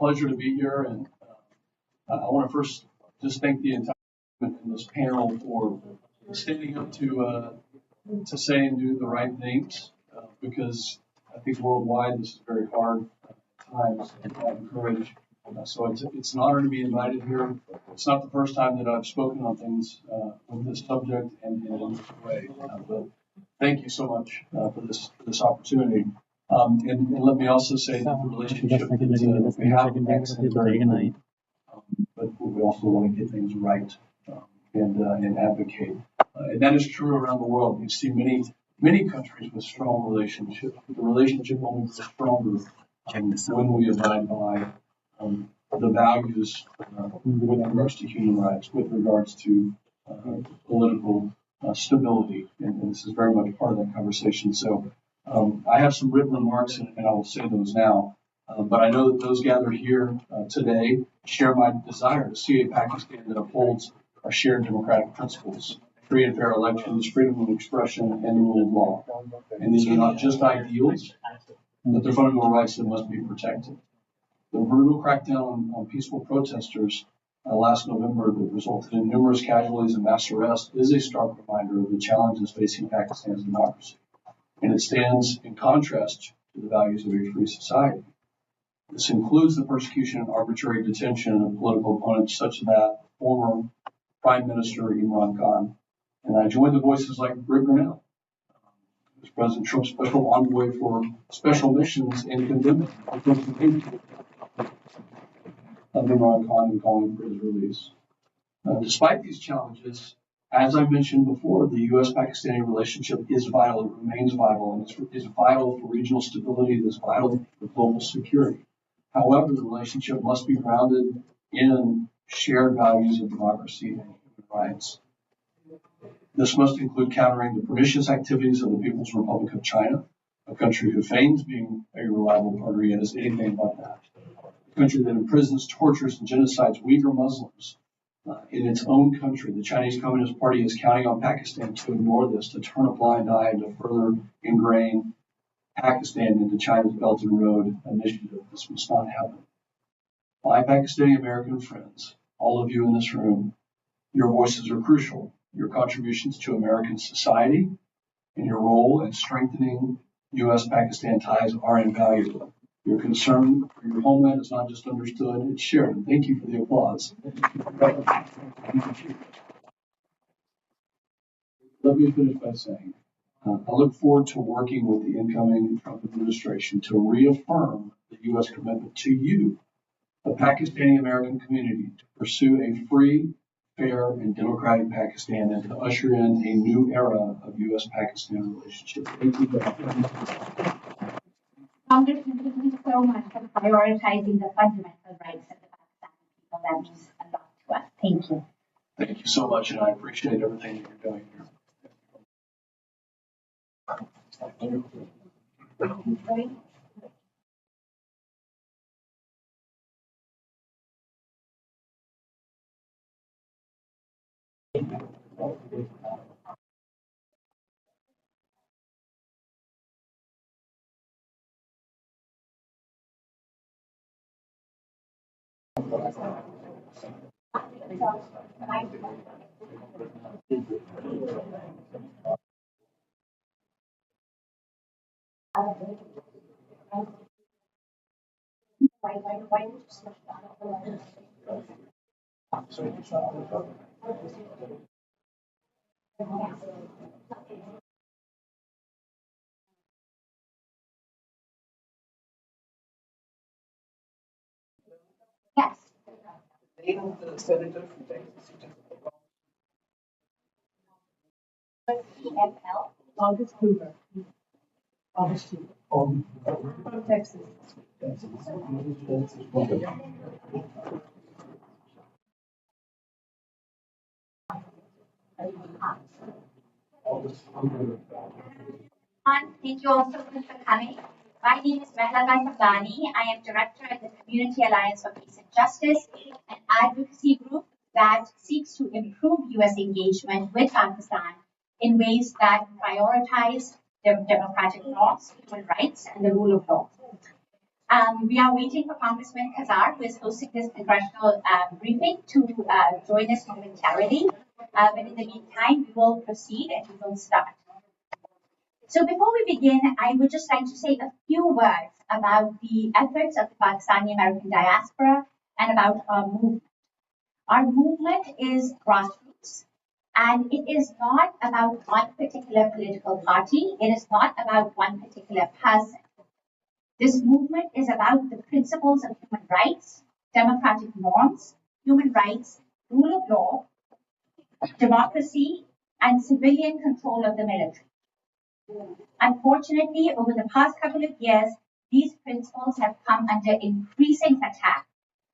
pleasure to be here, and I want to first just thank the entire in this panel for standing up to say and do the right things, because I think worldwide this is very hard times and have courage. So it's an honor to be invited here. It's not the first time that I've spoken on things with this subject and in this way, but thank you so much for this opportunity. And let me also say that the relationship that we have with Pakistan is very important, but we also want to get things right and advocate. And that is true around the world. You see many countries with strong relationships, but the relationship only gets stronger when we abide by the values with regards to human rights, with regards to political stability, and this is very much part of that conversation. So I have some written remarks, and I will say those now. But I know that those gathered here today share my desire to see a Pakistan that upholds our shared democratic principles: free and fair elections, freedom of expression, and the rule of law. And these are not just ideals, but they're fundamental rights that must be protected. The brutal crackdown on peaceful protesters last November that resulted in numerous casualties and mass arrests is a stark reminder of the challenges facing Pakistan's democracy. And it stands in contrast to the values of a free society. This includes the persecution and arbitrary detention of political opponents such as that former Prime Minister Imran Khan. And I join the voices like Britt Grinnell, who's President Trump's special envoy for special missions, in condemning of Imran Khan and calling for his release. Despite these challenges, as I mentioned before, the U.S.-Pakistani relationship is vital. It remains vital, and it's vital for regional stability. It is vital for global security. However, the relationship must be grounded in shared values of democracy and human rights. This must include countering the pernicious activities of the People's Republic of China, a country who feigns being a reliable partner yet is anything but that. A country that imprisons, tortures, and genocides Uyghur Muslims in its own country. The Chinese Communist Party is counting on Pakistan to ignore this, to turn a blind eye, and to further ingrain Pakistan into China's Belt and Road initiative. This must not happen. My Pakistani American friends, all of you in this room, your voices are crucial. Your contributions to American society and your role in strengthening U.S.-Pakistan ties are invaluable. Your concern for your homeland is not just understood, it's shared. And thank you for the applause. Let me finish by saying, I look forward to working with the incoming Trump administration to reaffirm the U.S. commitment to you, the Pakistani American community, to pursue a free, fair, and democratic Pakistan and to usher in a new era of U.S.-Pakistan relationship. Thank you. Congressman, thank you so much for prioritizing the fundamental rights of the Pakistani people. That means a lot to us. Thank you. Thank you so much, and I appreciate everything that you're doing here. Yes. Senator from Texas. CFL. August Hoover. August Hoover. From Texas. Thank you all so much for coming. My name is Mehlaga Sabani. I am director at the Community Alliance for Peace and Justice, an advocacy group that seeks to improve U.S. engagement with Pakistan in ways that prioritize democratic norms, human rights, and the rule of law. We are waiting for Congressman Khazar, who is hosting this congressional briefing, to join us momentarily. But in the meantime, we will proceed and we will start. So before we begin, I would just like to say a few words about the efforts of the Pakistani American diaspora and about our movement. Our movement is grassroots, and it is not about one particular political party. It is not about one particular person. This movement is about the principles of human rights, democratic norms, human rights, rule of law, democracy, and civilian control of the military. Unfortunately, over the past couple of years, these principles have come under increasing attack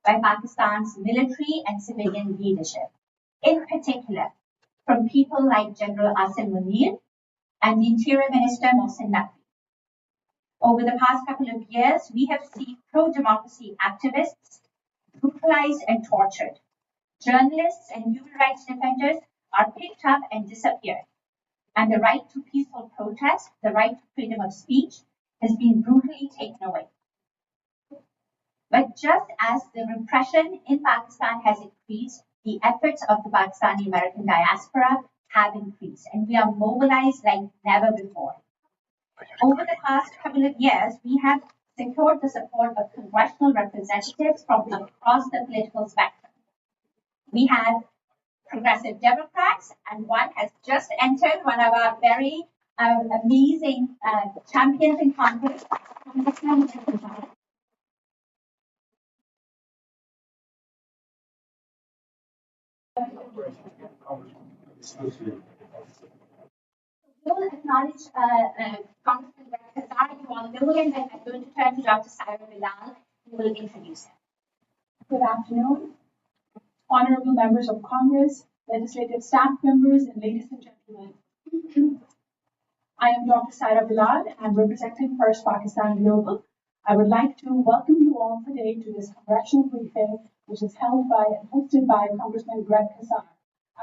by Pakistan's military and civilian leadership, in particular from people like General Asim Munir and the Interior Minister Mohsin Naqvi. Over the past couple of years, we have seen pro-democracy activists brutalized and tortured. Journalists and human rights defenders are picked up and disappeared. And the right to peaceful protest, the right to freedom of speech, has been brutally taken away. But just as the repression in Pakistan has increased, the efforts of the Pakistani American diaspora have increased, and we are mobilized like never before. Over the past couple of years, we have secured the support of congressional representatives from across the political spectrum. We have progressive Democrats, and one has just entered, one of our very amazing champions in Congress. We'll acknowledge Congressman Khazar. You all know him, and I'm going to turn to Dr. Saira Bilal, who will introduce him. Good afternoon, honorable members of Congress, legislative staff members, and ladies and gentlemen. I am Dr. Saira Bilal, and I'm representing First Pakistan Global. I would like to welcome you all today to this congressional briefing, which is held by and hosted by Congressman Greg Khazar.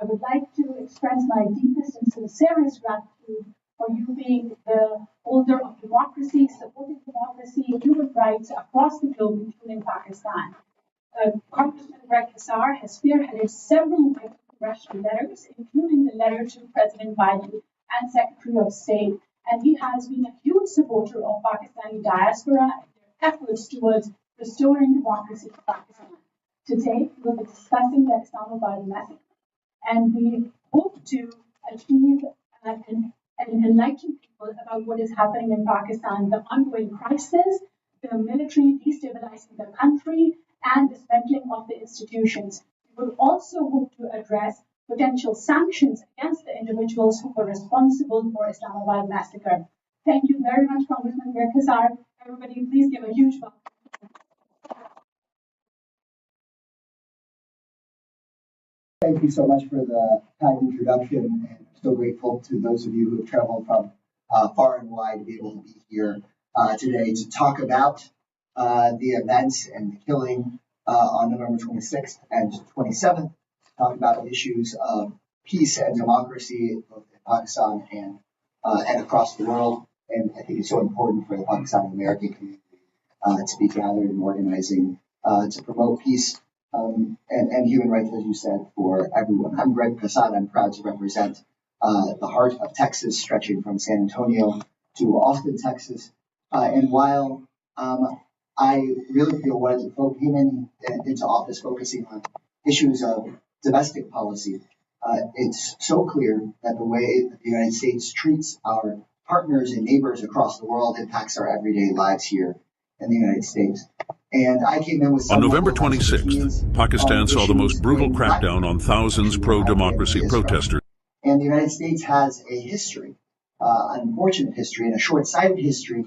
I would like to express my deepest and sincerest gratitude for you being the holder of democracy, supporting democracy, human rights across the globe, including Pakistan. Congressman Greg Khazar has spearheaded several congressional letters, including the letter to President Biden and Secretary of State, and he has been a huge supporter of Pakistani diaspora and their efforts towards restoring democracy to Pakistan. Today, we will be discussing the Islamabad massacre, and we hope to achieve and enlighten people about what is happening in Pakistan, the ongoing crisis, the military destabilizing the country, and dismantling of the institutions. We will also hope to address potential sanctions against the individuals who were responsible for Islamabad massacre. Thank you very much, Congressman Greg Khazar. Everybody, please give a huge welcome. Thank you so much for the kind introduction, and I'm so grateful to those of you who have traveled from far and wide to be able to be here today to talk about the events and the killing on November 26th and 27th, talk about issues of peace and democracy both in Pakistan and across the world. And I think it's so important for the Pakistani American community to be gathered and organizing to promote peace and human rights, as you said, for everyone. I'm Greg Khazar. I'm proud to represent the heart of Texas, stretching from San Antonio to Austin, Texas. And while I really feel when I came into office focusing on issues of domestic policy, it's so clear that the way the United States treats our partners and neighbors across the world impacts our everyday lives here in the United States. And I came in with on November 26th, Pakistan saw the most brutal crackdown on thousands pro-democracy protesters. And the United States has a history, an unfortunate history, and a short-sighted history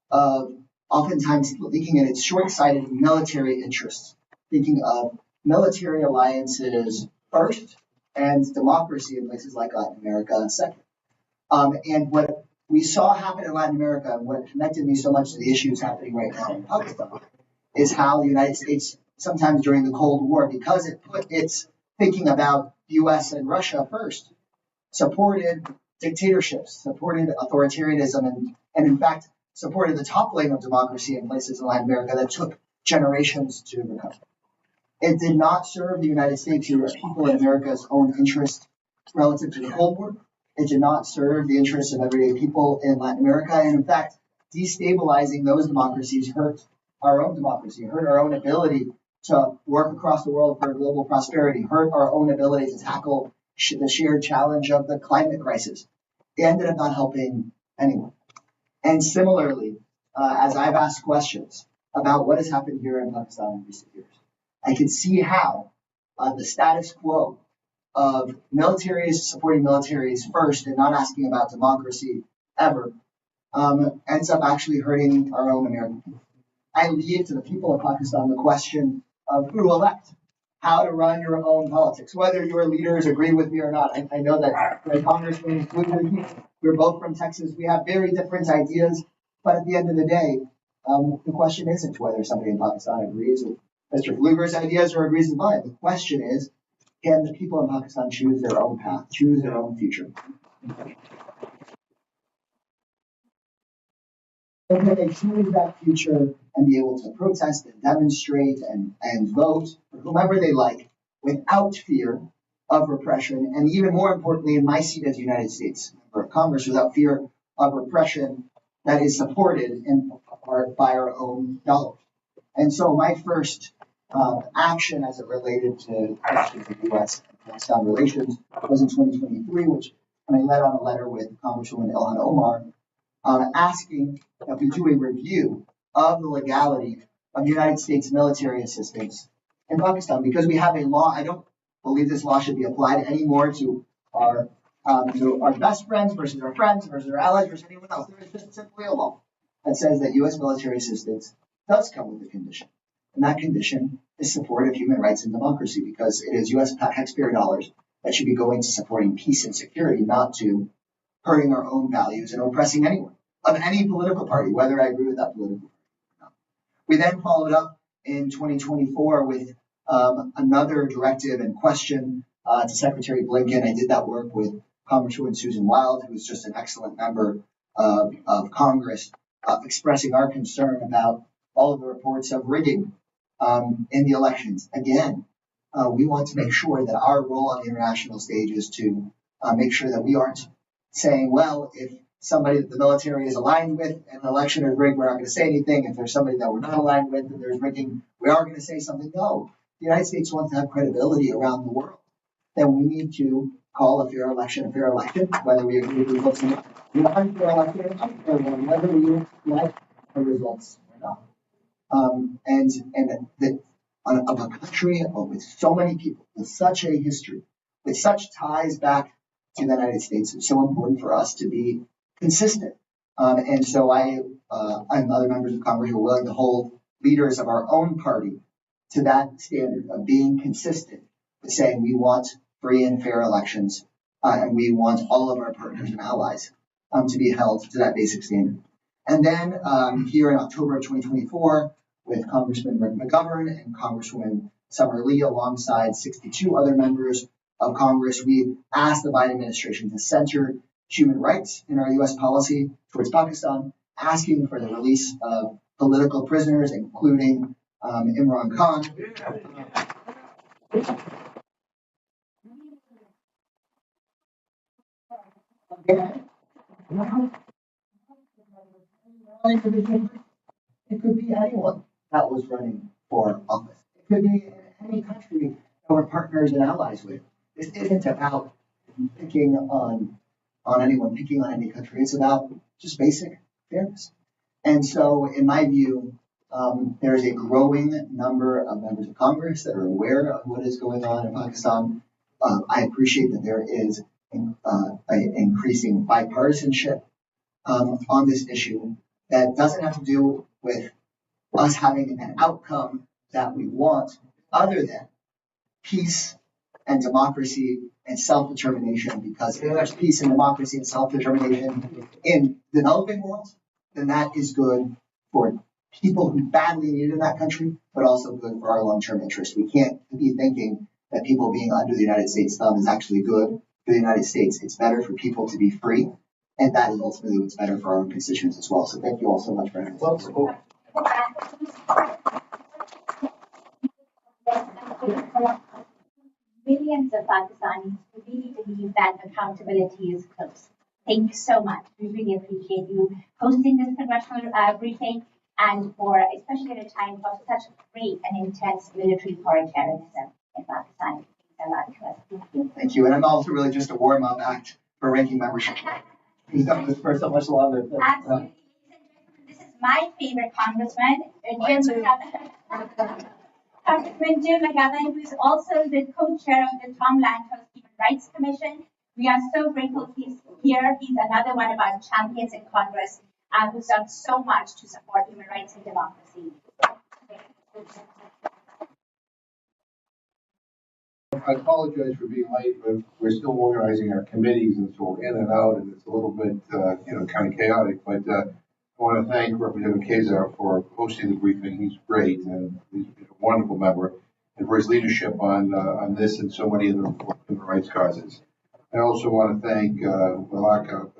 of oftentimes thinking in its short-sighted military interests, thinking of military alliances first and democracy in places like Latin America second. And what we saw happen in Latin America, and what connected me so much to the issues happening right now in Pakistan, is how the United States, sometimes during the Cold War, because it put its thinking about the U.S. and Russia first, supported dictatorships, supported authoritarianism, and in fact supported the toppling of democracy in places in Latin America that took generations to recover. It did not serve the United States or people in America's own interest relative to the Cold War. It did not serve the interests of everyday people in Latin America. And in fact, destabilizing those democracies hurt our own democracy, hurt our own ability to work across the world for global prosperity, hurt our own ability to tackle the shared challenge of the climate crisis. It ended up not helping anyone. And similarly, as I've asked questions about what has happened here in Pakistan in recent years, I can see how the status quo of militaries supporting militaries first and not asking about democracy ever ends up actually hurting our own American people. I leave to the people of Pakistan the question of who to elect, how to run your own politics, whether your leaders agree with me or not. I know that Congressman we're both from Texas. We have very different ideas, but at the end of the day, the question isn't whether somebody in Pakistan agrees with Mr. Pfluger's ideas or agrees with mine. The question is, can the people in Pakistan choose their own path, choose their own future? And can they choose that future and be able to protest and demonstrate and vote for whomever they like without fear of repression, and even more importantly, in my seat as United States member of Congress, without fear of repression that is supported in part by our own dollars. And so my first action as it related to questions of U.S. and Pakistan relations was in 2023, when I led on a letter with Congresswoman Ilhan Omar asking that we do a review of the legality of United States military assistance in Pakistan, because we have a law. I don't believe this law should be applied anymore to our best friends versus our allies versus anyone else. There is just simply a law that says that U.S. military assistance does come with a condition. And that condition is support of human rights and democracy, because it is U.S. taxpayer dollars that should be going to supporting peace and security, not to hurting our own values and oppressing anyone of any political party, whether I agree with that political party or not. We then followed up in 2024 with another directive and question to Secretary Blinken. I did that work with Congresswoman Susan Wild, who is just an excellent member of Congress, expressing our concern about all of the reports of rigging in the elections. Again, we want to make sure that our role on the international stage is to make sure that we aren't saying, well, if somebody that the military is aligned with and an election is rigged, we're not going to say anything. If there's somebody that we're not aligned with and there's rigging, we are going to say something. No, the United States wants to have credibility around the world. Then we need to call a fair election, whether we agree with the results or not. We unfair election, whether we like the results or not. Of a country with so many people, with such a history, with such ties back to the United States, it's so important for us to be consistent. And so I and other members of Congress are willing to hold leaders of our own party to that standard of being consistent, with saying we want free and fair elections, and we want all of our partners and allies to be held to that basic standard. And then here in October of 2024, with Congressman Rick McGovern and Congresswoman Summer Lee, alongside 62 other members of Congress, we asked the Biden administration to center human rights in our U.S. policy towards Pakistan, asking for the release of political prisoners, including Imran Khan. It could be anyone that was running for office. It could be in any country that we're partners and allies with. This isn't about picking on anyone, picking on any country. It's about just basic fairness. And so, in my view, there is a growing number of members of Congress that are aware of what is going on in Pakistan. I appreciate that there is an increasing bipartisanship on this issue that doesn't have to do with us having an outcome that we want, other than peace and democracy and self-determination. Because if there's peace and democracy and self-determination in developing worlds, then that is good for people who badly need it in that country, but also good for our long-term interest. We can't be thinking that people being under the United States thumb is actually good for the United States. It's better for people to be free And that is ultimately what's better for our own constituents as well. So thank you all so much for having us. Millions of Pakistanis who really believe that accountability is close. Thank you so much. We really appreciate you hosting this congressional briefing and for, especially at a time of such great and intense military authoritarianism in Pakistan. Thanks a lot to us. Thank you. Thank you. And I'm also really just a warm-up act for ranking membership. He's done this for so much longer. Absolutely. This is my favorite congressman, Congressman Jim McGovern, who is also the co-chair of the Tom Lantos Human Rights Commission. We are so grateful he's here. He's another one of our champions in Congress who's done so much to support human rights and democracy. I apologize for being late, but we're still organizing our committees, and so we're in and out, and it's a little bit, kind of chaotic. But I want to thank Representative Kazar for hosting the briefing. He's great, and he's a wonderful member, and for his leadership on this and so many other important human rights causes. I also want to thank Malaka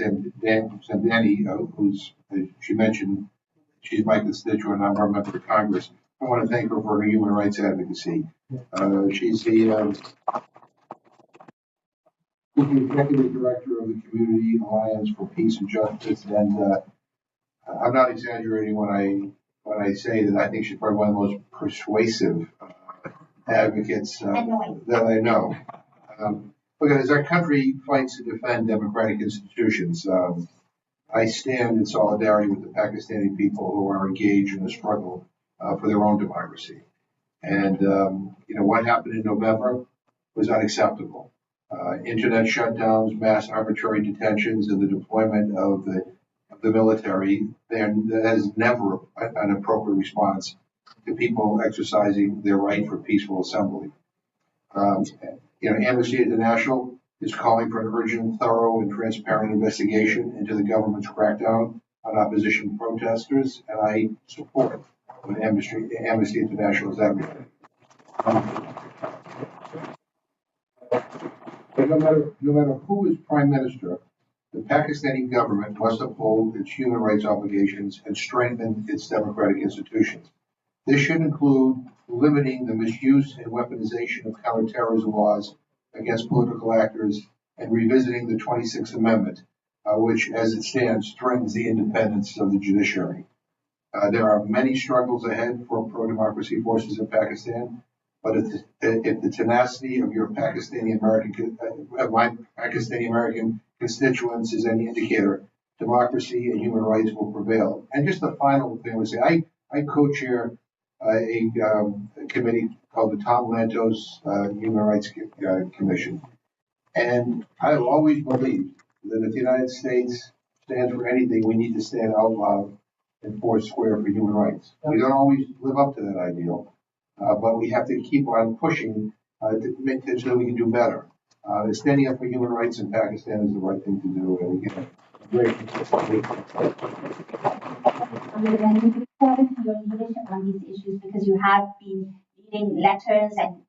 Samdani, who's, as she mentioned, she's my constituent, I'm a member of Congress. I want to thank her for her human rights advocacy. She's the executive director of the Community Alliance for Peace and Justice, and I'm not exaggerating when I say that I think she's probably one of the most persuasive advocates that I know. Look, as our country fights to defend democratic institutions, I stand in solidarity with the Pakistani people who are engaged in the struggle for their own democracy. And, what happened in November was unacceptable. Internet shutdowns, mass arbitrary detentions, and the deployment of the military, that is never an appropriate response to people exercising their right for peaceful assembly. Amnesty International is calling for an urgent, thorough, and transparent investigation into the government's crackdown on opposition protesters, and I support what Amnesty International is advocating. But no matter who is prime minister, the Pakistani government must uphold its human rights obligations and strengthen its democratic institutions. This should include limiting the misuse and weaponization of counterterrorism laws against political actors and revisiting the 26th Amendment, which, as it stands, threatens the independence of the judiciary. There are many struggles ahead for pro-democracy forces in Pakistan, but if the tenacity of your Pakistani American constituents is any indicator, democracy and human rights will prevail. And just the final thing I would say, I co-chair a committee called the Tom Lantos Human Rights Commission. And I have always believed that if the United States stands for anything, we need to stand out loud and four square for human rights. We don't always live up to that ideal, but we have to keep on pushing to make it so that we can do better. Standing up for human rights in Pakistan is the right thing to do. And again, great. I'm looking forward to your leadership on these issues because you have been leading letters and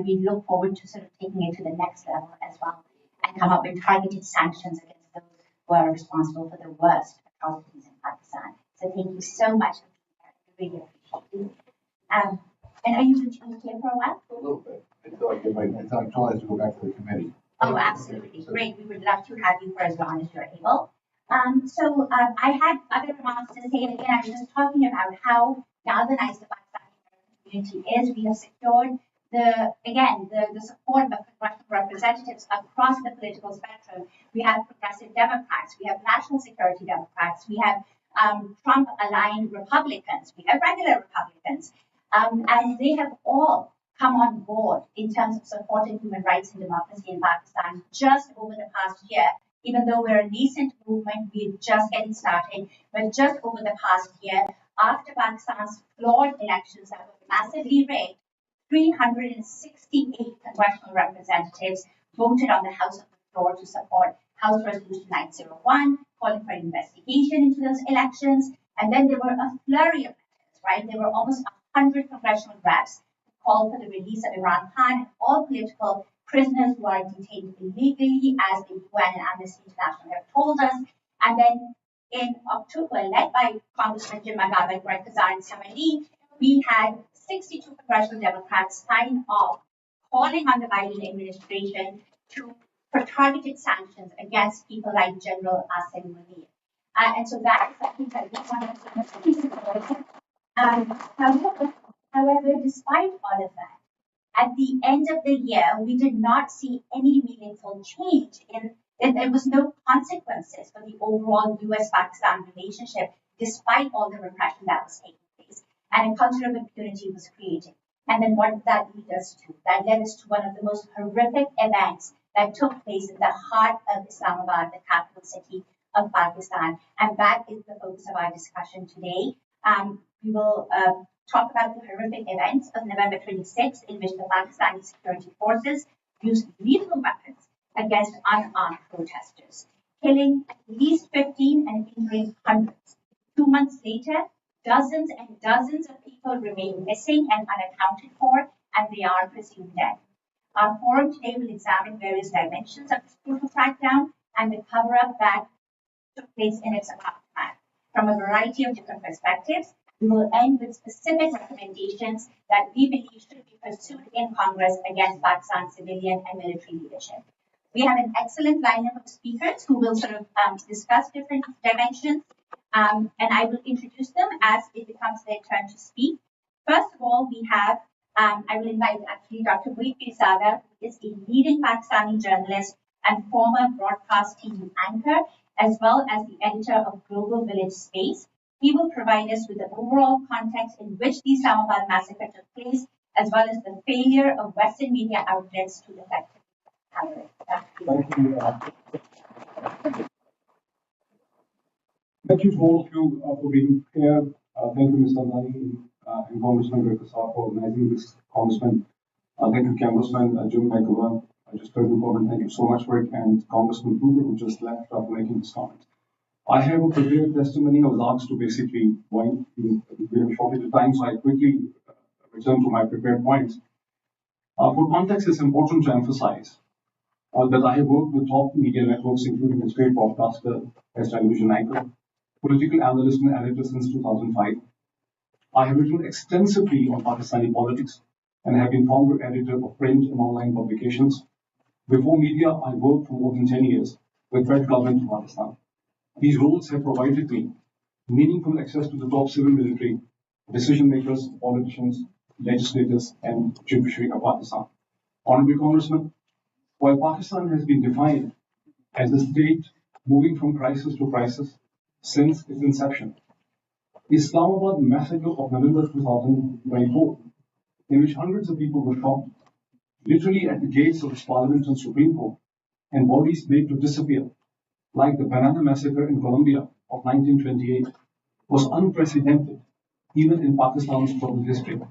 we look forward to sort of taking it to the next level as well and come up with targeted sanctions against those who are responsible for the worst atrocities in Pakistan. So thank you so much for being here. I really appreciate it. And are you going to be here for a while? A little bit. Until I told us to go back to the committee. Oh, absolutely. Great. We would love to have you for as long as you're able. I had other remarks to say, and again, I was just talking about how galvanized the Pakistani community is. We have secured the support of congressional representatives across the political spectrum. We have progressive Democrats, we have national security Democrats, we have Trump-aligned Republicans, we have regular Republicans, and they have all come on board in terms of supporting human rights and democracy in Pakistan just over the past year. Even though we're a nascent movement, we're just getting started, but just over the past year, after Pakistan's flawed elections that were massively rigged, 368 congressional representatives voted on the House of the Floor to support House Resolution 901, calling for an investigation into those elections. And then there were a flurry of letters, right? There were almost 100 congressional reps who called for the release of Imran Khan and all political prisoners who are detained illegally, as the UN and Amnesty International have told us. And then in October, led by Congressman Jim McGovern, Greg Kazar, and Summer Lee, we had 62 congressional Democrats sign off calling on the Biden administration for targeted sanctions against people like General Asim Munir. And so that is something that we want to support. However, despite all of that, at the end of the year, we did not see any meaningful change there was no consequences for the overall US-Pakistan relationship, despite all the repression that was taking place. And a culture of impunity was created. And then what did that lead us to? That led us to one of the most horrific events that took place in the heart of Islamabad, the capital city of Pakistan. And that is the focus of our discussion today. We will talk about the horrific events of November 26th, in which the Pakistani security forces used lethal weapons against unarmed protesters, killing at least 15 and injuring hundreds. 2 months later, dozens and dozens of people remain missing and unaccounted for, and they are presumed dead. Our forum today will examine various dimensions of this brutal crackdown and the cover-up that took place in its aftermath. From a variety of different perspectives, we will end with specific recommendations that we believe should be pursued in Congress against Pakistan's civilian and military leadership. We have an excellent lineup of speakers who will sort of discuss different dimensions, and I will introduce them as it becomes their turn to speak. First of all, we have, I will invite actually Dr. Boyd Pirsaga, who is a leading Pakistani journalist and former broadcast TV anchor, as well as the editor of Global Village Space. He will provide us with the overall context in which the Islamabad massacre took place, as well as the failure of Western media outlets to effectively cover it. Thank you to all of you for being here. Thank you, Mr. Andani and Congressman Greg Kazar for organizing this, Congressman. Thank you, Congressman Jim McGovern. I just heard the comment. Thank you so much for it. And Congressman Kruger, who just left after making this comment. I have a prepared testimony. I was asked to basically wind. We have a shortage of time, so I quickly return to my prepared points. For context, it's important to emphasize that I have worked with top media networks, including the state broadcaster, as television anchor, political analyst and editor since 2005. I have written extensively on Pakistani politics and have been founder editor of print and online publications. Before media, I worked for more than 10 years with Fed government of Pakistan. These roles have provided me meaningful access to the top civil military, decision makers, politicians, legislators, and judiciary of Pakistan. Honorable Congressman, while Pakistan has been defined as a state moving from crisis to crisis since its inception, the Islamabad massacre of November 2024, in which hundreds of people were shot, literally at the gates of its Parliament and Supreme Court, and bodies made to disappear, like the Banana Massacre in Colombia of 1928, was unprecedented even in Pakistan's total history.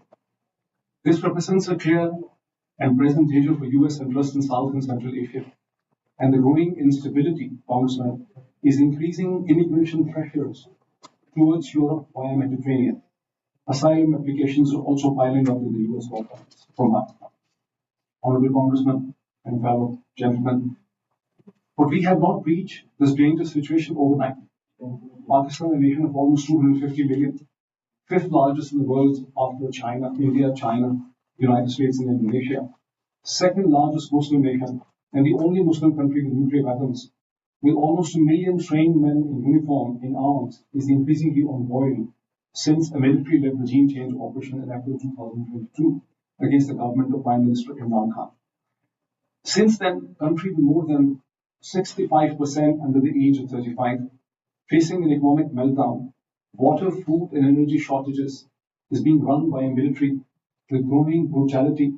This represents a clear and present danger for US interests in South and Central Asia, and the growing instability, Congressman, is increasing immigration pressures towards Europe via Mediterranean. Asylum applications are also piling up in the US borders from Pakistan. Honorable Congressman and fellow gentlemen, but we have not reached this dangerous situation overnight. Pakistan, a nation of almost 250 million, fifth largest in the world after China, India, China, United States, and Indonesia, second largest Muslim nation, and the only Muslim country with nuclear weapons, with almost 1 million trained men in uniform, in arms, is increasingly on boil since a military-led regime change operation in April 2022 against the government of Prime Minister Imran Khan. Since then, country with more than 65% under the age of 35, facing an economic meltdown, water, food, and energy shortages, is being run by a military with growing brutality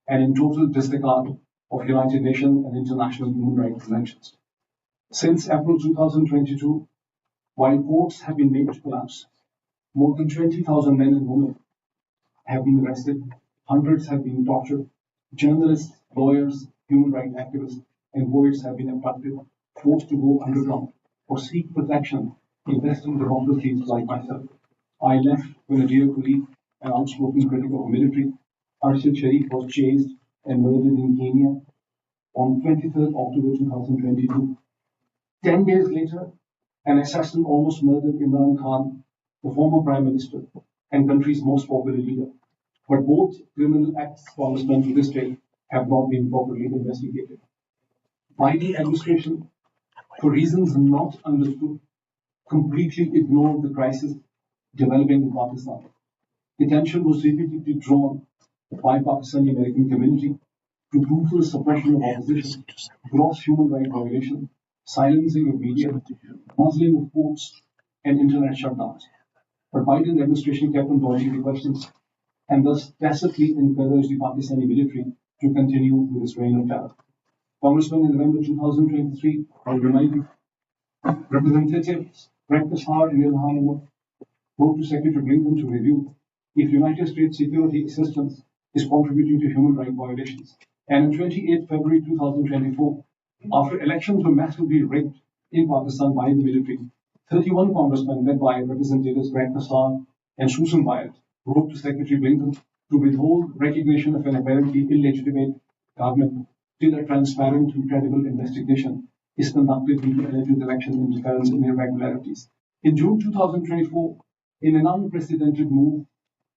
and in total disregard of United Nations and international human rights conventions. Since April 2022, while courts have been made to collapse, more than 20,000 men and women have been arrested, hundreds have been tortured, journalists, lawyers, human rights activists, and poets have been abducted, forced to go underground or seek protection in Western democracies like myself. I left when a dear colleague and outspoken critic of military, Arshid Sharif, was chased and murdered in Kenya. on 23rd October 2022. 10 days later, an assassin almost murdered Imran Khan, the former Prime Minister and country's most popular leader. But both criminal acts, Congressman, to this day have not been properly investigated. Biden administration, for reasons not understood, completely ignored the crisis developing in Pakistan. Attention was repeatedly drawn by Pakistani American community to brutal suppression of opposition, gross human rights violation, silencing of media, muzzling of courts, and internet shutdowns. But Biden administration kept on dodging the questions and thus tacitly encouraged the Pakistani military to continue with its reign of terror. Congressman, in November 2023, I remind you, Representatives Greg Casar and Ilhan Omar wrote to Secretary Blinken to review if United States security assistance is contributing to human rights violations. And on 28 February 2024, after elections were massively rigged in Pakistan by the military, 31 congressmen led by Representatives Greg Casar and Susan Wyatt wrote to Secretary Blinken to withhold recognition of an apparently illegitimate government till a transparent and credible investigation is conducted into alleged election interference and irregularities. In June 2024, in an unprecedented move,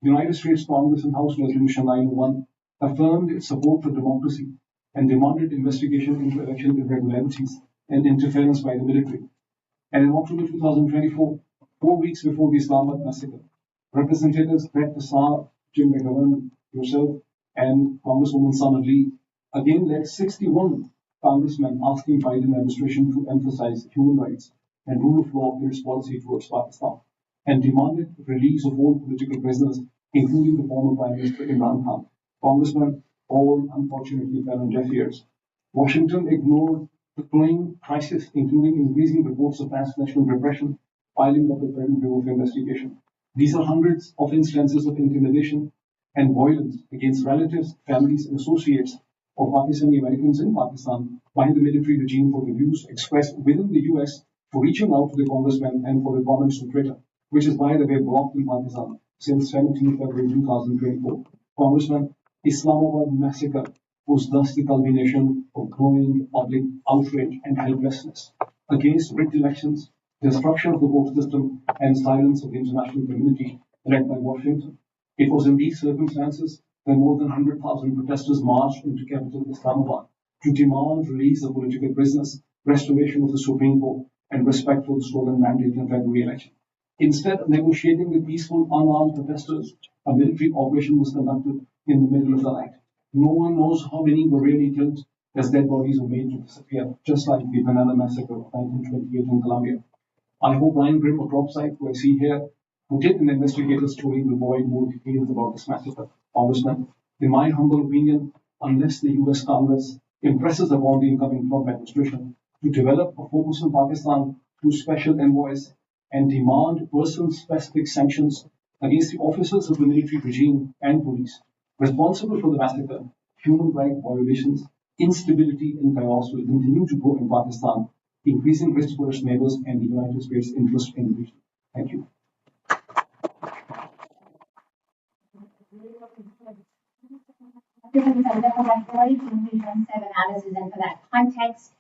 United States Congress and House Resolution 901 affirmed its support for democracy and demanded investigation into election irregularities and interference by the military. And in October 2024, 4 weeks before the Islamabad massacre, Representatives Greg Casar, Jim McGovern, yourself, and Congresswoman Sana Lee again led 61 congressmen asking Biden administration to emphasize human rights and rule of law in its policy towards Pakistan, and demanded release of all political prisoners, including the former Prime Minister Imran Khan. Congressmen, all unfortunately fell on deaf ears. Washington ignored the growing crisis, including increasing reports of transnational repression, piling up the Federal Bureau of Investigation. These are hundreds of instances of intimidation and violence against relatives, families, and associates of Pakistani Americans in Pakistan by the military regime for the views expressed within the US, for reaching out to the congressmen and for the comments on Twitter, which is, by the way, blocked in Pakistan since 17 February 2024. Congressman, Islamabad massacre was thus the culmination of growing public outrage and helplessness against rigged elections, destruction of the court system, and silence of the international community led by Washington. It was in these circumstances that more than 100,000 protesters marched into capital Islamabad to demand release of political prisoners, restoration of the Supreme Court, and respect for the stolen mandate in February election. Instead of negotiating with peaceful, unarmed protesters, a military operation was conducted in the middle of the night. No one knows how many were really killed, as dead bodies were made to disappear, just like the Banana Massacre of 1928 in Colombia. I hope Ryan Grimm of Dropsite, who I see here, who did an investigative story, will provide more details about this massacre. Congressman, in my humble opinion, unless the US Congress impresses upon the incoming Trump administration to develop a focus on Pakistan through special envoys and demand person-specific sanctions against the officers of the military regime and police responsible for the massacre, human rights violations, instability and chaos will continue to grow in Pakistan, increasing risk for its neighbors and the United States' interest in the region. Thank you. Analysis and for that context.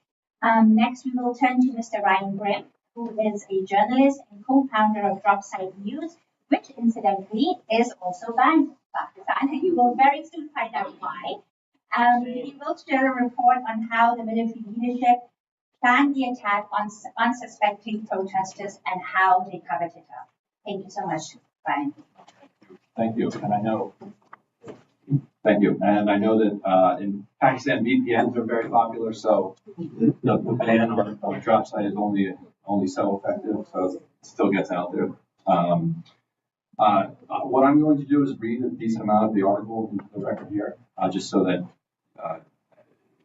Next, we will turn to Mr. Ryan Grimm, who is a journalist and co-founder of Dropsite News, which incidentally is also banned in Pakistan, and you will very soon find out why. He will share a report on how the military leadership planned the attack on unsuspecting protesters and how they covered it up. Thank you so much, Ryan. Thank you. And I know that in Pakistan, VPNs are very popular, so the ban on Dropsite is only so effective, so it still gets out there. What I'm going to do is read a decent amount of the article into the record here, just so that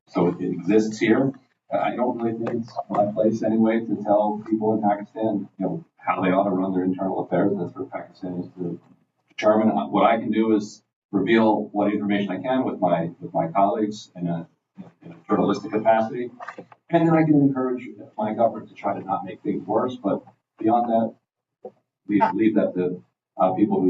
so it exists here. I don't really think it's my place anyway to tell people in Pakistan, how they ought to run their internal affairs. That's for Pakistanis to determine. What I can do is reveal what information I can with my colleagues in a journalistic capacity, and then I can encourage my government to try to not make things worse. But beyond that, we leave that to people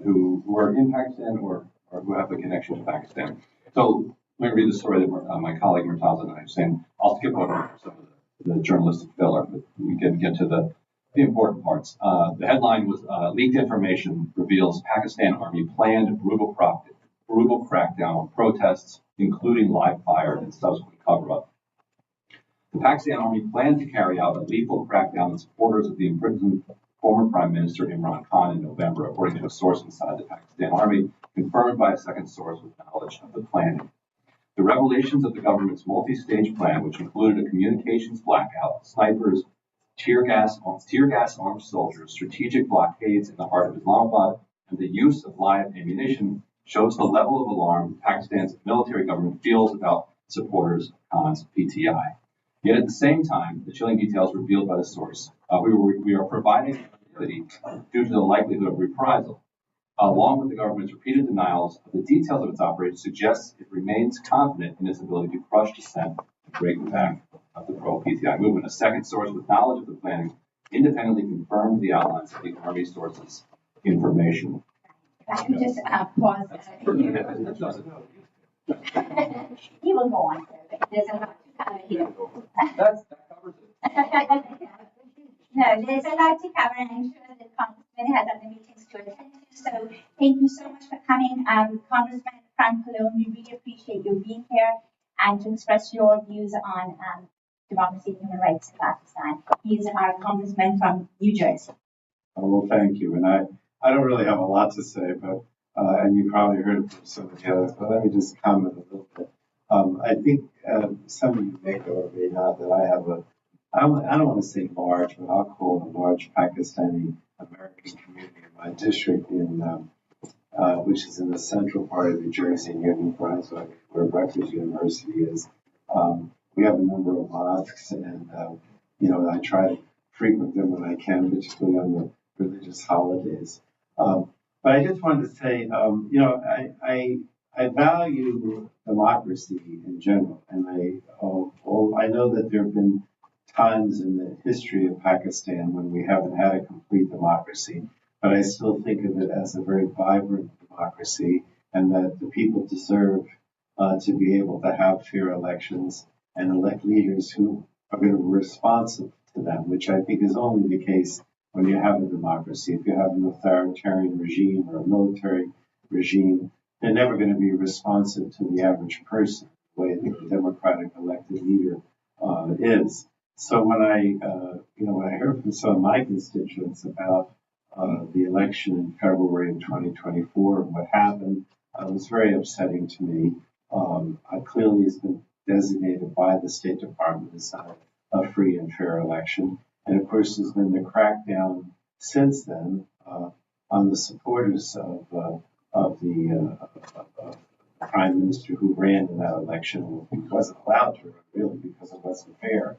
who are in Pakistan or who have a connection to Pakistan. So Let me read the story that my colleague Murtaza and I are saying. I'll skip over some of the journalistic filler, but we can get to the important parts. The headline was leaked information reveals Pakistan Army planned brutal crackdown on protests, including live fire and subsequent cover-up. The Pakistan Army planned to carry out a lethal crackdown on supporters of the imprisoned former Prime Minister Imran Khan in November, according to a source inside the Pakistan Army, confirmed by a second source with knowledge of the planning. The revelations of the government's multi-stage plan, which included a communications blackout, snipers, tear gas armed soldiers, strategic blockades in the heart of Islamabad, and the use of live ammunition, shows the level of alarm Pakistan's military government feels about supporters of Khan's PTI. Yet at the same time, the chilling details revealed by the source, we are providing immunity due to the likelihood of reprisal. Along with the government's repeated denials of the details of its operation, suggests it remains confident in its ability to crush dissent and break the back of the pro-PTI movement. A second source with knowledge of the planning independently confirmed the outlines of the Army source's information. If I could just pause he will go on, sir. There's a lot to cover here. That covers it. No, there's a lot to cover, and I'm sure the Congressman has other meetings to attend to. So thank you so much for coming. Congressman Frank Pallone, we really appreciate you being here and to express your views on democracy and human rights in Pakistan. He's our congressman from New Jersey. Well, thank you. And I don't really have a lot to say, but and you probably heard it from some of the others, but let me just comment a little bit. I think some of you may know or may not that I have I don't want to say large, but I'll call it a large Pakistani American community in my district, which is in the central part of New Jersey, near New Brunswick, where Rutgers University is. We have a number of mosques, and I try to frequent them when I can, particularly on the religious holidays. But I just wanted to say, I value democracy in general, and I know that there have been times in the history of Pakistan when we haven't had a complete democracy, but I still think of it as a very vibrant democracy, and that the people deserve to be able to have fair elections and elect leaders who are going to be responsive to them, which I think is only the case when you have a democracy. If you have an authoritarian regime or a military regime, they're never going to be responsive to the average person, the way the democratic elected leader is. So when I heard from some of my constituents about the election in February of 2024 and what happened, it was very upsetting to me. Clearly, it's been designated by the State Department as a free and fair election. And of course, there's been the crackdown since then on the supporters of the Prime Minister who ran in that election. He wasn't allowed to, really, because it wasn't fair.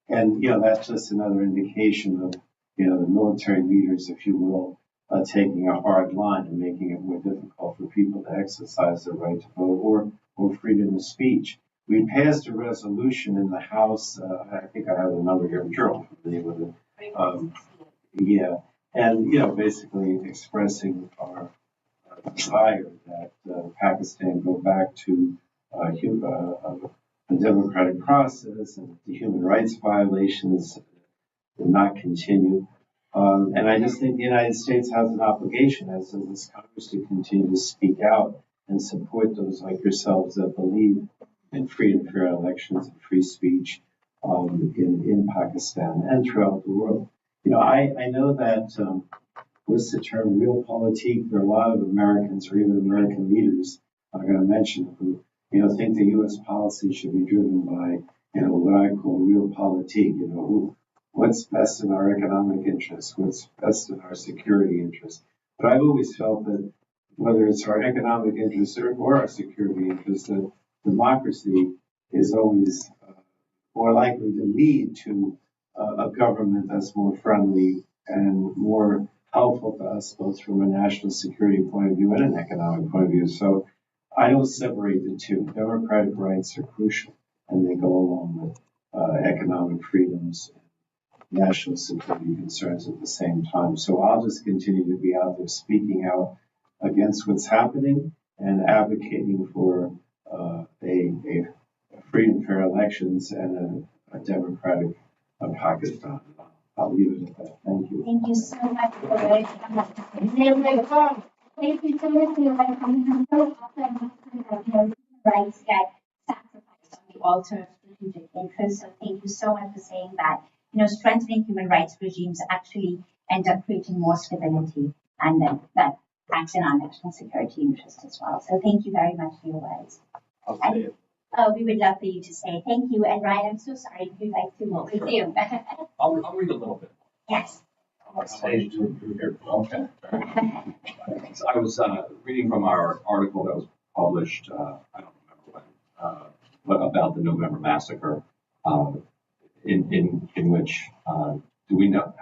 And that's just another indication of the military leaders, if you will, taking a hard line and making it more difficult for people to exercise their right to vote or freedom of speech. We passed a resolution in the House. I think I have the number here. I'm sure I'm familiar with it. And basically expressing our desire that Pakistan go back to a democratic process and the human rights violations will not continue. And I just think the United States has an obligation, as does this Congress, to continue to speak out and support those like yourselves that believe in free and fair elections and free speech in Pakistan and throughout the world. I know that what's the term, realpolitik? There are a lot of Americans or even American leaders I'm going to mention who think the U.S. policy should be driven by what I call realpolitik. What's best in our economic interests, what's best in our security interests. But I've always felt that whether it's our economic interests or our security interests, that democracy is always more likely to lead to a government that's more friendly and more helpful to us, both from a national security point of view and an economic point of view. So I don't separate the two. Democratic rights are crucial, and they go along with economic freedoms and national security concerns at the same time. So I'll just continue to be out there speaking out against what's happening and advocating for free and fair elections and a democratic Pakistan. I'll leave it at that. Thank you. Thank you so much for that. Thank you so much for your coming. So often, human rights get sacrificed on the altar of strategic interests. So thank you so much for saying that. Strengthening human rights regimes actually end up creating more stability, and then that acts in our national security interest as well. So thank you very much for your words. I'll say it. We would love for you to say thank you. And Ryan, I'm so sorry if you'd like to resume. I'll read a little bit. Yes. Stage to here. Okay. So I was reading from our article that was published, I don't remember when, but about the November massacre, in which do we know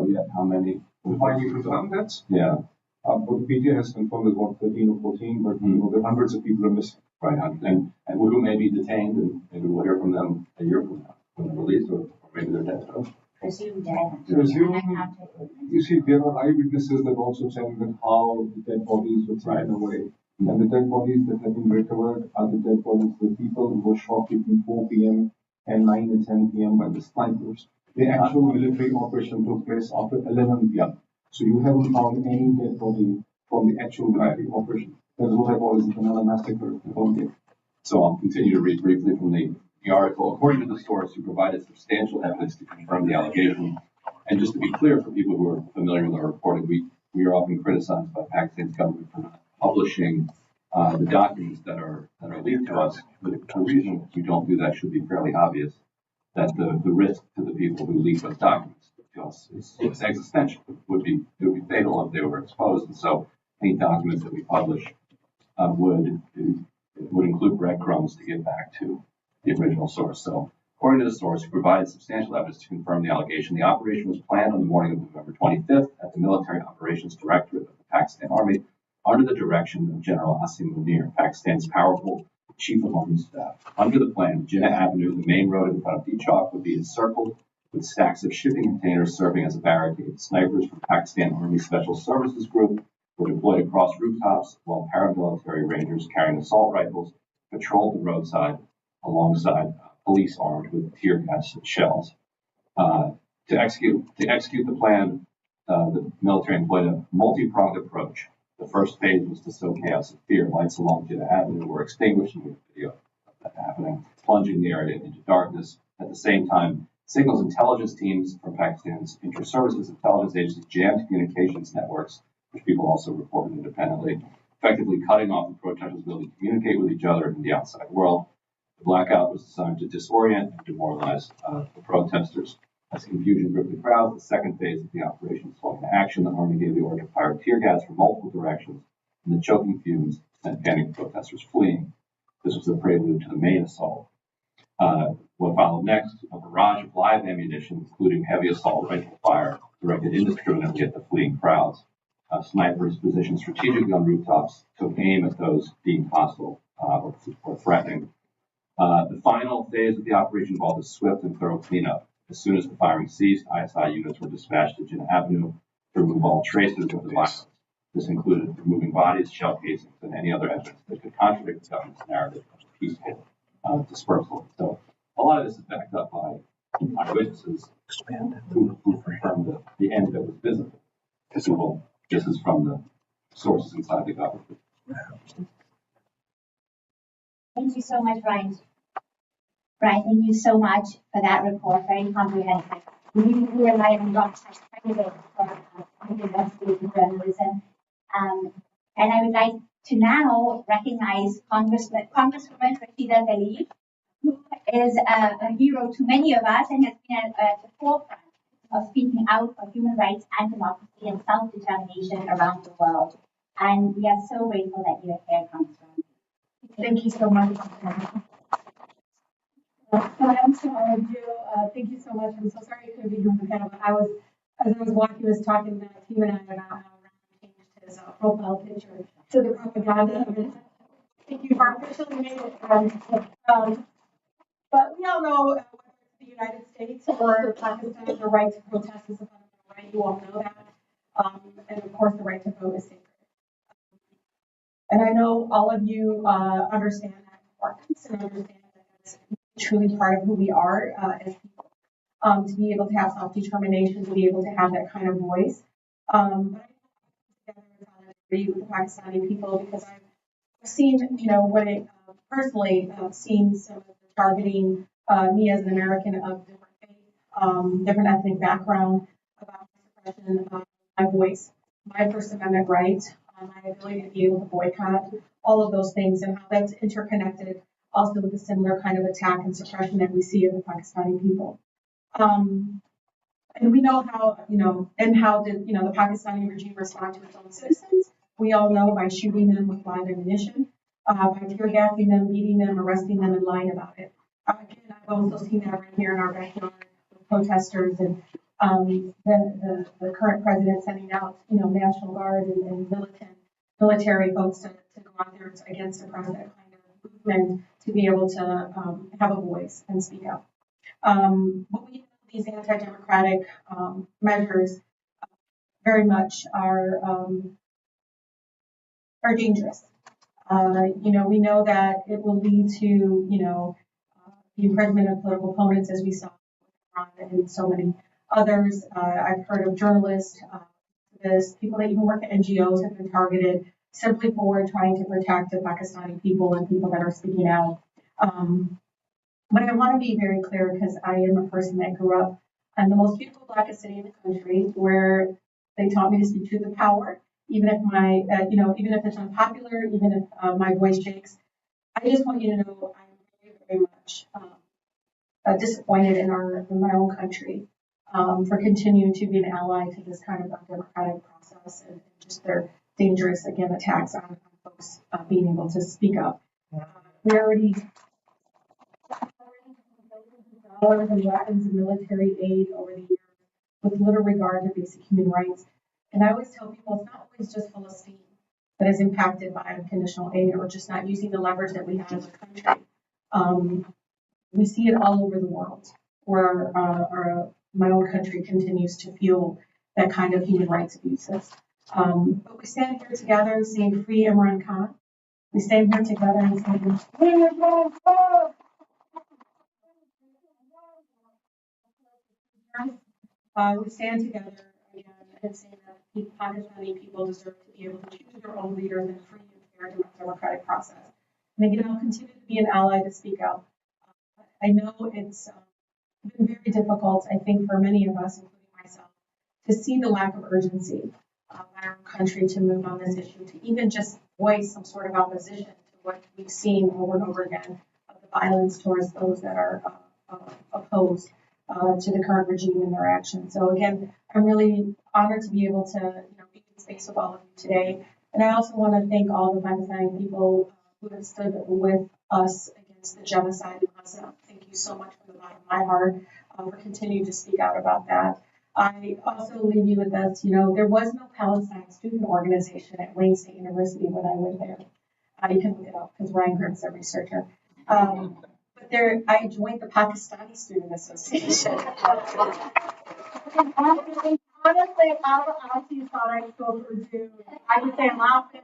yet how many? Why you confirm that? Yeah. What the PTA has confirmed is about 13 or 14, but there are hundreds of people are missing. Right, and who may be detained, and maybe we'll hear from them a year from now when they're released, or maybe they're dead. Presumed dead. You see, there are eyewitnesses that also tell that how the dead bodies were taken away. And the dead bodies that have been recovered are the dead bodies of the people who were shot between 4 p.m. and 9 and 10 p.m. by the snipers. The actual military operation took place after 11 p.m. So you haven't found any dead body from the actual military operation. That's what I call is the Canela massacre in Colombia. So I'll continue to read briefly from the article. According to the source who provided substantial evidence to confirm the allegation, and just to be clear for people who are familiar with our reporting, we are often criticized by Pakistan's government for not publishing the documents that are leaked to us. The reason we don't do that should be fairly obvious, that the risk to the people who leak those documents to us is existential. It would be fatal if they were exposed. And so any documents that we publish would include breadcrumbs to get back to the original source. So, according to the source, who provided substantial evidence to confirm the allegation, the operation was planned on the morning of November 25th at the Military Operations Directorate of the Pakistan Army under the direction of General Asim Munir, Pakistan's powerful Chief of Army Staff. Under the plan, Jinnah Avenue, the main road in front of Chowk, would be encircled with stacks of shipping containers serving as a barricade. Snipers from Pakistan Army Special Services Group were deployed across rooftops, while paramilitary rangers carrying assault rifles patrolled the roadside alongside police armed with tear gas and shells. To execute the plan, the military employed a multi-pronged approach. The first phase was to sow chaos and fear. Lights along Jinnah Avenue were extinguished, and we have video of that happening, plunging the area into darkness. At the same time, signals intelligence teams from Pakistan's inter-services intelligence agencies jammed communications networks, which people also reported independently, effectively cutting off the protesters' ability to communicate with each other in the outside world. The blackout was designed to disorient and demoralize the protesters. As confusion gripped the crowd, the second phase of the operation swung into action. The army gave the order to fire tear gas from multiple directions, and the choking fumes sent panicked protesters fleeing. This was the prelude to the main assault. What followed next, a barrage of live ammunition, including heavy assault rifle fire, directed indiscriminately at the fleeing crowds. Snipers positioned strategically on rooftops took aim at those deemed hostile or threatening. The final phase of the operation involved a swift and thorough cleanup. As soon as the firing ceased, ISI units were dispatched to Jinnah Avenue to remove all traces of the violence. This included removing bodies, shell casings, and any other evidence that could contradict the government's narrative of peaceful dispersal. So a lot of this is backed up by eyewitnesses who confirmed the end that was visible. This is from the sources inside the government. Thank you so much, Ryan. Ryan, thank you so much for that report. Very comprehensive. We rely on Rock's credibility for investigative journalism. And I would like to now recognize Congresswoman Rashida Tlaib, who is a hero to many of us and has been at the forefront of speaking out for human rights and democracy and self-determination around the world. And we are so grateful that you're here, Congresswoman. Thank you so much. I'm so honored, Jill. Thank you so much. I'm so sorry you couldn't be here on the panel, but as I was walking, he was talking to Tim and I about how Ryan changed his profile picture to the propaganda. Thank you for officially made it. But we all know whether it's the United States or Pakistan, the right to protest is a fundamental right. You all know that. And of course, the right to vote is sacred. And I know all of you understand that importance and understand that it's truly part of who we are as people, to be able to have self-determination, to be able to have that kind of voice. But I agree with the Pakistani people because I've seen, when it personally seen some of the targeting me as an American of different faith, different ethnic background, about suppression of my voice, my First Amendment right, my ability to be able to boycott, all of those things, and how that's interconnected also with the similar kind of attack and suppression that we see of the Pakistani people. And we know how, and how did, the Pakistani regime respond to its own citizens? We all know by shooting them with live ammunition, by tear gassing them, beating them, arresting them, and lying about it. Again, I've also seen that right here in our backyard with protesters and the current president sending out, National Guard and military folks to go out there against suppress that kind of movement to be able to have a voice and speak up. But we know these anti-democratic measures very much are dangerous. We know that it will lead to, the imprisonment of political opponents, as we saw and so many others. I've heard of journalists, people that even work at NGOs have been targeted simply for trying to protect the Pakistani people and people that are speaking out. But I want to be very clear because I am a person that grew up in the most beautiful, blackest city in the country, where they taught me to speak truth to power, even if even if it's unpopular, even if my voice shakes. I just want you to know I'm very, very much disappointed in my own country for continuing to be an ally to this kind of undemocratic process and just their dangerous, again, attacks on folks being able to speak up. We already dollars in weapons and military aid over the years with little regard to basic human rights. And I always tell people it's not always just Palestine that is impacted by unconditional aid or just not using the leverage that we have as a country. We see it all over the world where my own country continues to fuel that kind of human rights abuses. But we stand here together saying free Imran Khan. We stand here together and saying, we stand together again and say that the Pakistani people deserve to be able to choose their own leaders in a free and fair democratic process. And again, I'll continue to be an ally to speak up. I know it's been very difficult, I think, for many of us, including myself, to see the lack of urgency by our country to move on this issue, to even just voice some sort of opposition to what we've seen over and over again of the violence towards those that are opposed to the current regime and their actions. So again, I'm really honored to be able to be in space with all of you today. And I also want to thank all the Pakistani people who have stood with us against the genocide in Gaza. Thank you so much from the bottom of my heart for continuing to speak out about that. I also leave you with this, there was no Palestine student organization at Wayne State University when I went there. You can look it up because Ryan Grimm's a researcher. But I joined the Pakistani Student Association. Honestly, our aunties thought I'd go for Purdue. I would say I'm laughing.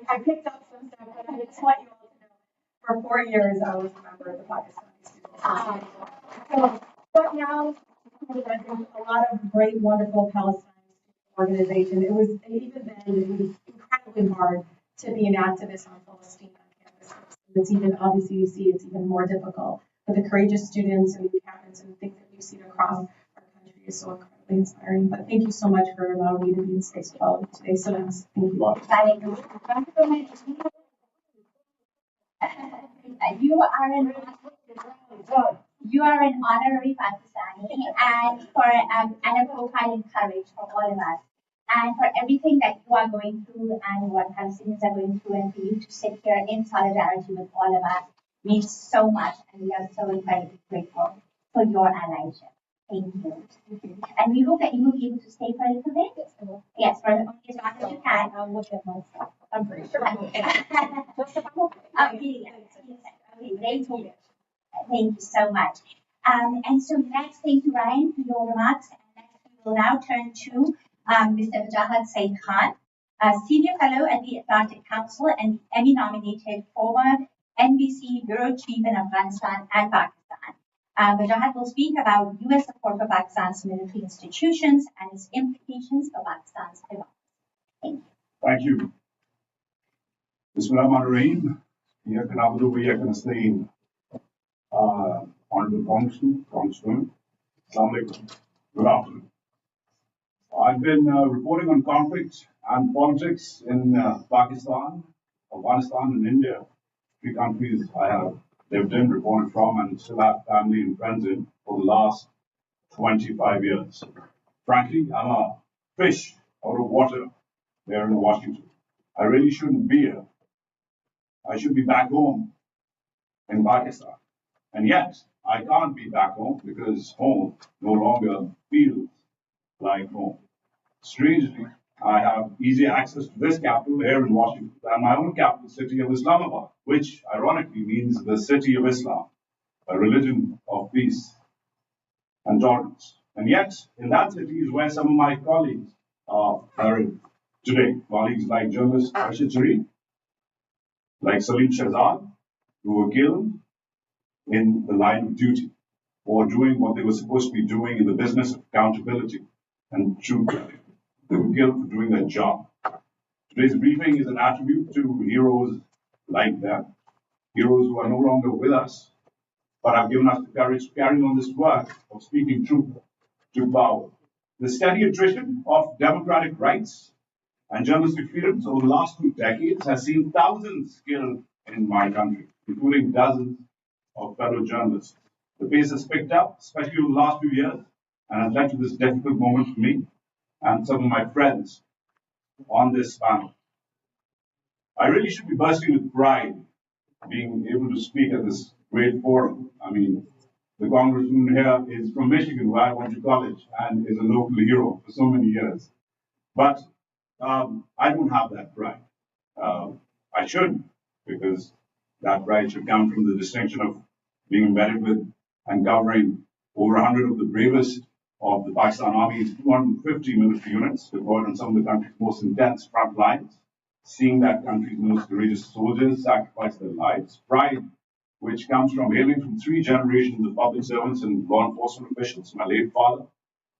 I picked up some stuff, but I just want you all to know, for 4 years I was a member of the Pakistani Student Association. But now, a lot of great, wonderful Palestine organization. Even then, it was incredibly hard to be an activist on Palestine on campus. It's even, obviously, you see it's even more difficult. But the courageous students and captains and things that we've seen across our country is so incredibly inspiring. But thank you so much for allowing me to be in space with all of you today. So nice. Thank you. You are an honorary Pakistani and a profile in courage for all of us. And for everything that you are going through and what Palestinians are going through, and for you to sit here in solidarity with all of us means so much, and we are so incredibly grateful for your allyship. Thank you. And we hope that you will be able to stay for a little bit. Yes, for only as long as you can. I'll look at my stuff. I'm pretty sure. Thank you so much. And so next, thank you, Ryan, for your remarks. And next, we will now turn to Mr. Wajahat Said Khan. a Senior Fellow at the Atlantic Council and the Emmy-nominated former NBC Bureau Chief in Afghanistan and Pakistan. Wajahat will speak about U.S. support for Pakistan's military institutions and its implications for Pakistan's democracy. Thank you. Thank you. Bismillahirrahmanirrahim. Honorable Congressman, Assalamu alaikum. Good afternoon. I've been reporting on conflicts and politics in Pakistan, Afghanistan, and India, three countries I have lived in, reported from, and still have family and friends in for the last 25 years. Frankly, I'm a fish out of water there in Washington. I really shouldn't be here. I should be back home in Pakistan. And yet, I can't be back home because home no longer feels like home. Strangely, I have easy access to this capital here in Washington and my own capital city of Islamabad, which ironically means the city of Islam, a religion of peace and tolerance. And yet, in that city is where some of my colleagues are buried today. Colleagues like journalist Rashid Sharif, like Salim Shahzad, who were killed in the line of duty for doing what they were supposed to be doing in the business of accountability and truth. They were killed for doing their job. Today's briefing is an attribute to heroes like them, heroes who are no longer with us, but have given us the courage to carry on this work of speaking truth to power. The steady attrition of democratic rights and journalistic freedoms over the last 2 decades has seen thousands killed in my country, including dozens of fellow journalists. The pace has picked up, especially over the last few years, and has led to this difficult moment for me and some of my friends on this panel. I really should be bursting with pride being able to speak at this great forum. I mean, the congressman here is from Michigan, where I went to college, and is a local hero for so many years. But I don't have that pride. I should, because that pride should come from the distinction of being embedded with and covering over 100 of the bravest of the Pakistan Army's 250 military units deployed on some of the country's most intense front lines, seeing that country's most courageous soldiers sacrifice their lives. Pride, which comes from hailing from 3 generations of public servants and law enforcement officials. My late father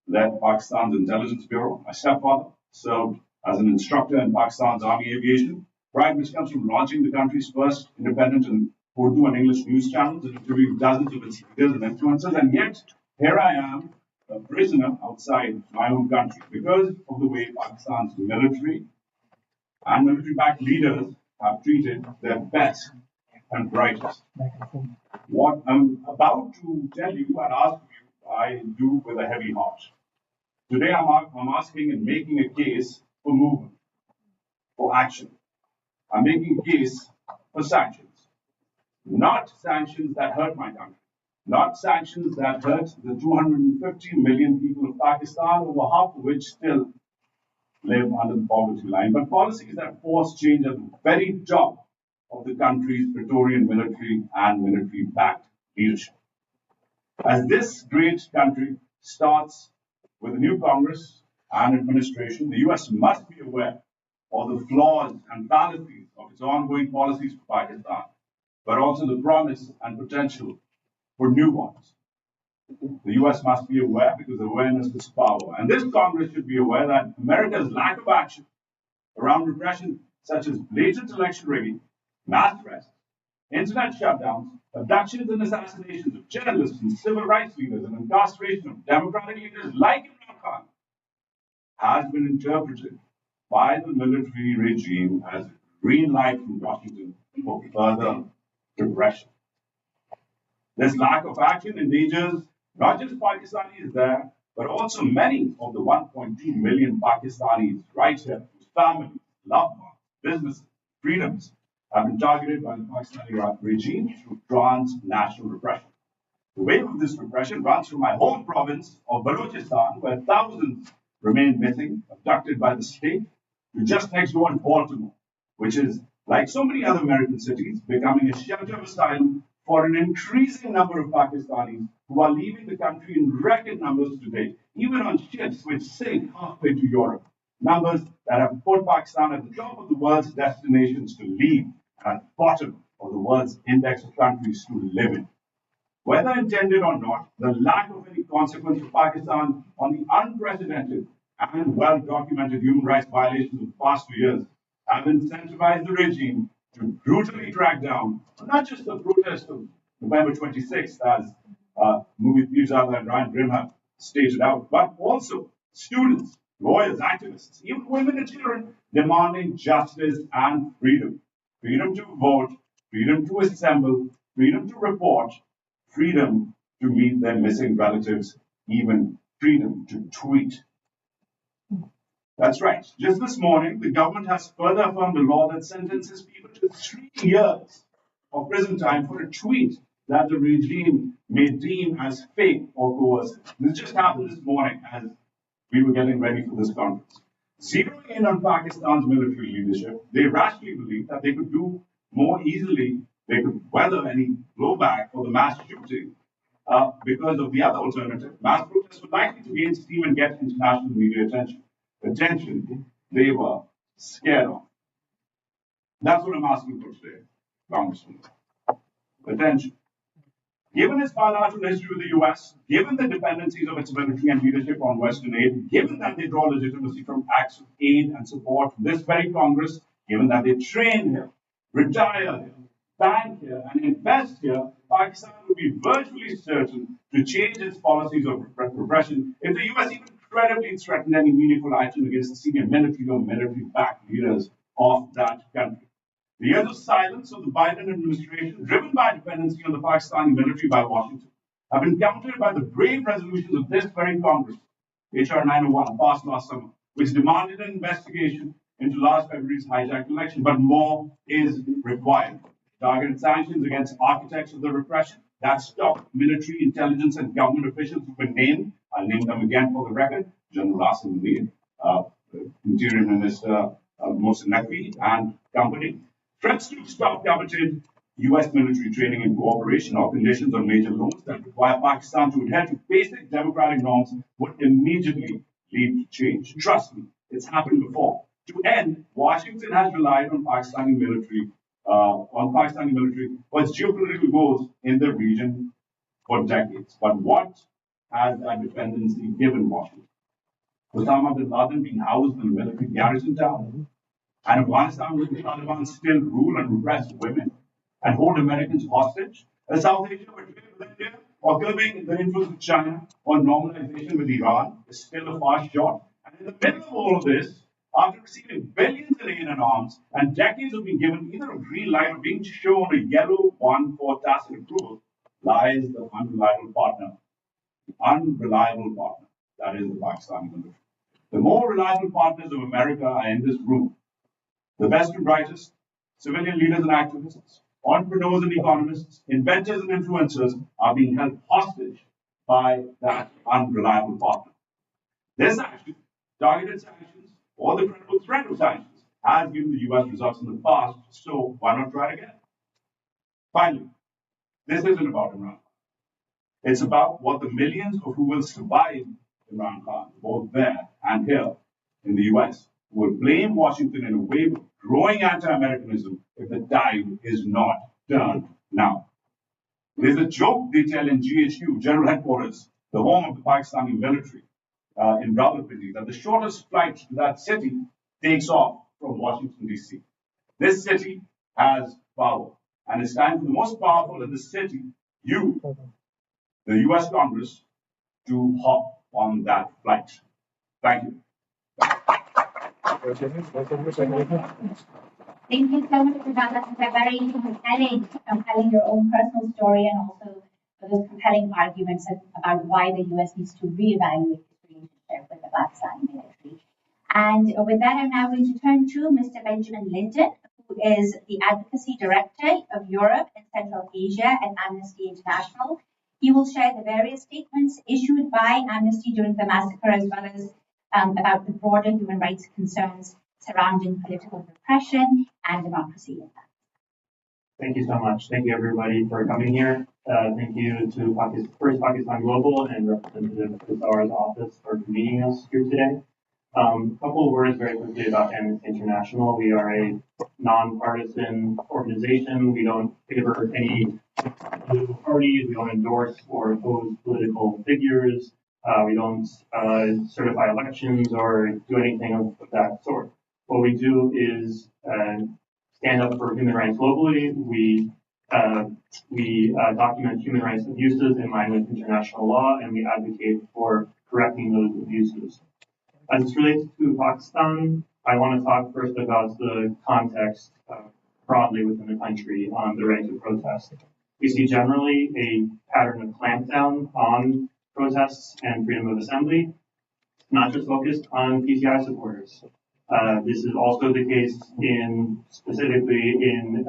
led Pakistan's intelligence bureau. My stepfather served as an instructor in Pakistan's Army aviation. Pride, which comes from launching the country's first independent and Urdu and English news channels and interviewing dozens of its leaders and influencers. And yet, here I am, a prisoner outside my own country because of the way Pakistan's military and military-backed leaders have treated their best and brightest. What I'm about to tell you and ask you, I do with a heavy heart. Today, I'm asking and making a case for movement, for action. I'm making a case for sanctions. Not sanctions that hurt my country. Not sanctions that hurt the 250 million people of Pakistan, over half of which still live under the poverty line, but policies that force change at the very top of the country's Praetorian military and military-backed leadership. As this great country starts with a new Congress and administration, the US must be aware of the flaws and fallacies of its ongoing policies for Pakistan, but also the promise and potential for new ones. The US must be aware because awareness is power. And this Congress should be aware that America's lack of action around repression, such as blatant election rigging, mass arrests, internet shutdowns, abductions and assassinations of journalists and civil rights leaders, and incarceration of democratic leaders like Imran Khan, has been interpreted by the military regime as green light from Washington for further repression. This lack of action endangers not just Pakistanis there, but also many of the 1.2 million Pakistanis right here whose families, loved ones, businesses, freedoms have been targeted by the Pakistani regime through transnational repression. The wave of this repression runs through my home province of Balochistan, where thousands remain missing, abducted by the state, to just next door in Baltimore, which is, like so many other American cities, becoming a shelter of asylum for an increasing number of Pakistanis who are leaving the country in record numbers today, even on ships which sail halfway to Europe. Numbers that have put Pakistan at the top of the world's destinations to live and at the bottom of the world's index of countries to live in. Whether intended or not, the lack of any consequence for Pakistan on the unprecedented and well-documented human rights violations of the past 2 years have incentivized the regime to brutally track down not just the protest of November 26th, as Movie Pirzada and Ryan Grimm have stated out, but also students, lawyers, activists, even women and children demanding justice and freedom. Freedom to vote, freedom to assemble, freedom to report, freedom to meet their missing relatives, even freedom to tweet. That's right. Just this morning, the government has further affirmed a law that sentences people to 3 years of prison time for a tweet that the regime may deem as fake or coercive. This just happened this morning as we were getting ready for this conference. Zeroing in on Pakistan's military leadership, they rashly believed that they could do more easily, they could weather any blowback for the mass shooting because of the other alternative. Mass protests were likely to gain steam and get international media attention. Attention they were scared of. That's what I'm asking for today, Congressman. Attention. Given its bilateral history with the US, given the dependencies of its military and leadership on Western aid, given that they draw legitimacy from acts of aid and support from this very Congress, given that they train here, retire here, bank here, and invest here, Pakistan would be virtually certain to change its policies of repression if the US even credibly threatened any meaningful action against the senior military or military-backed leaders of that country. The years of silence of the Biden administration, driven by dependency on the Pakistani military by Washington, have been countered by the brave resolutions of this very Congress, H.R. 901, passed last summer, which demanded an investigation into last February's hijacked election. But more is required. Targeted sanctions against architects of the repression that stopped military, intelligence, and government officials who've been named. I'll name them again for the record: General Asim Munir, Interior Minister Mohsen Naqvi and company. Threats to stop coveted U.S. military training and cooperation or conditions on major loans that require Pakistan to adhere to basic democratic norms would immediately lead to change. Trust me, it's happened before. To end, Washington has relied on Pakistani military for its geopolitical goals in the region for decades. But what has that dependency given Washington? Osama bin Laden being housed in a military garrison town, and Afghanistan where the Taliban still rule and repress women and hold Americans hostage, and South Asia where trade with India or curbing the influence of China or normalization with Iran is still a far shot. And in the middle of all of this, after receiving billions in aid and arms and decades of being given either a green light or being shown a yellow one for tacit approval, lies the unreliable partner. The unreliable partner, that is the Pakistani military. The more reliable partners of America are in this room. The best and brightest, civilian leaders and activists, entrepreneurs and economists, inventors and influencers are being held hostage by that unreliable partner. This action, targeted sanctions, or the credible threat of sanctions, has given the US results in the past, so why not try it again? Finally, this isn't about Imran Khan. It's about what the millions of who will survive Imran Khan, both there and here in the US, will blame Washington in a wave of growing anti-Americanism if the tide is not turned now. There's a joke they tell in GHQ, General Headquarters, the home of the Pakistani military in Rawalpindi, that the shortest flight to that city takes off from Washington, D.C. This city has power, and it's time for the most powerful in the city, you, the U.S. Congress, to hop on that flight. Thank you. Thank you so much for that. That's a very compelling your own personal story and also for those compelling arguments about why the US needs to reevaluate its relationship with the Pakistani military. And with that, I'm now going to turn to Mr. Benjamin Linden, who is the Advocacy Director of Europe and Central Asia at Amnesty International. He will share the various statements issued by Amnesty during the massacre, as well as about the broader human rights concerns surrounding political repression and democracy in that. Thank you so much. Thank you, everybody, for coming here. Thank you to First Pakistan Global and Representative Kassar's office for convening us here today. Couple of words very quickly about Amnesty International. We are a nonpartisan organization. We don't favor any political parties. We don't endorse or oppose political figures. We don't certify elections or do anything of that sort. What we do is stand up for human rights globally. We document human rights abuses in line with international law, and we advocate for correcting those abuses. As it relates to Pakistan, I want to talk first about the context broadly within the country on the right to protest. We see generally a pattern of clampdown on protests and freedom of assembly, not just focused on PTI supporters. This is also the case specifically in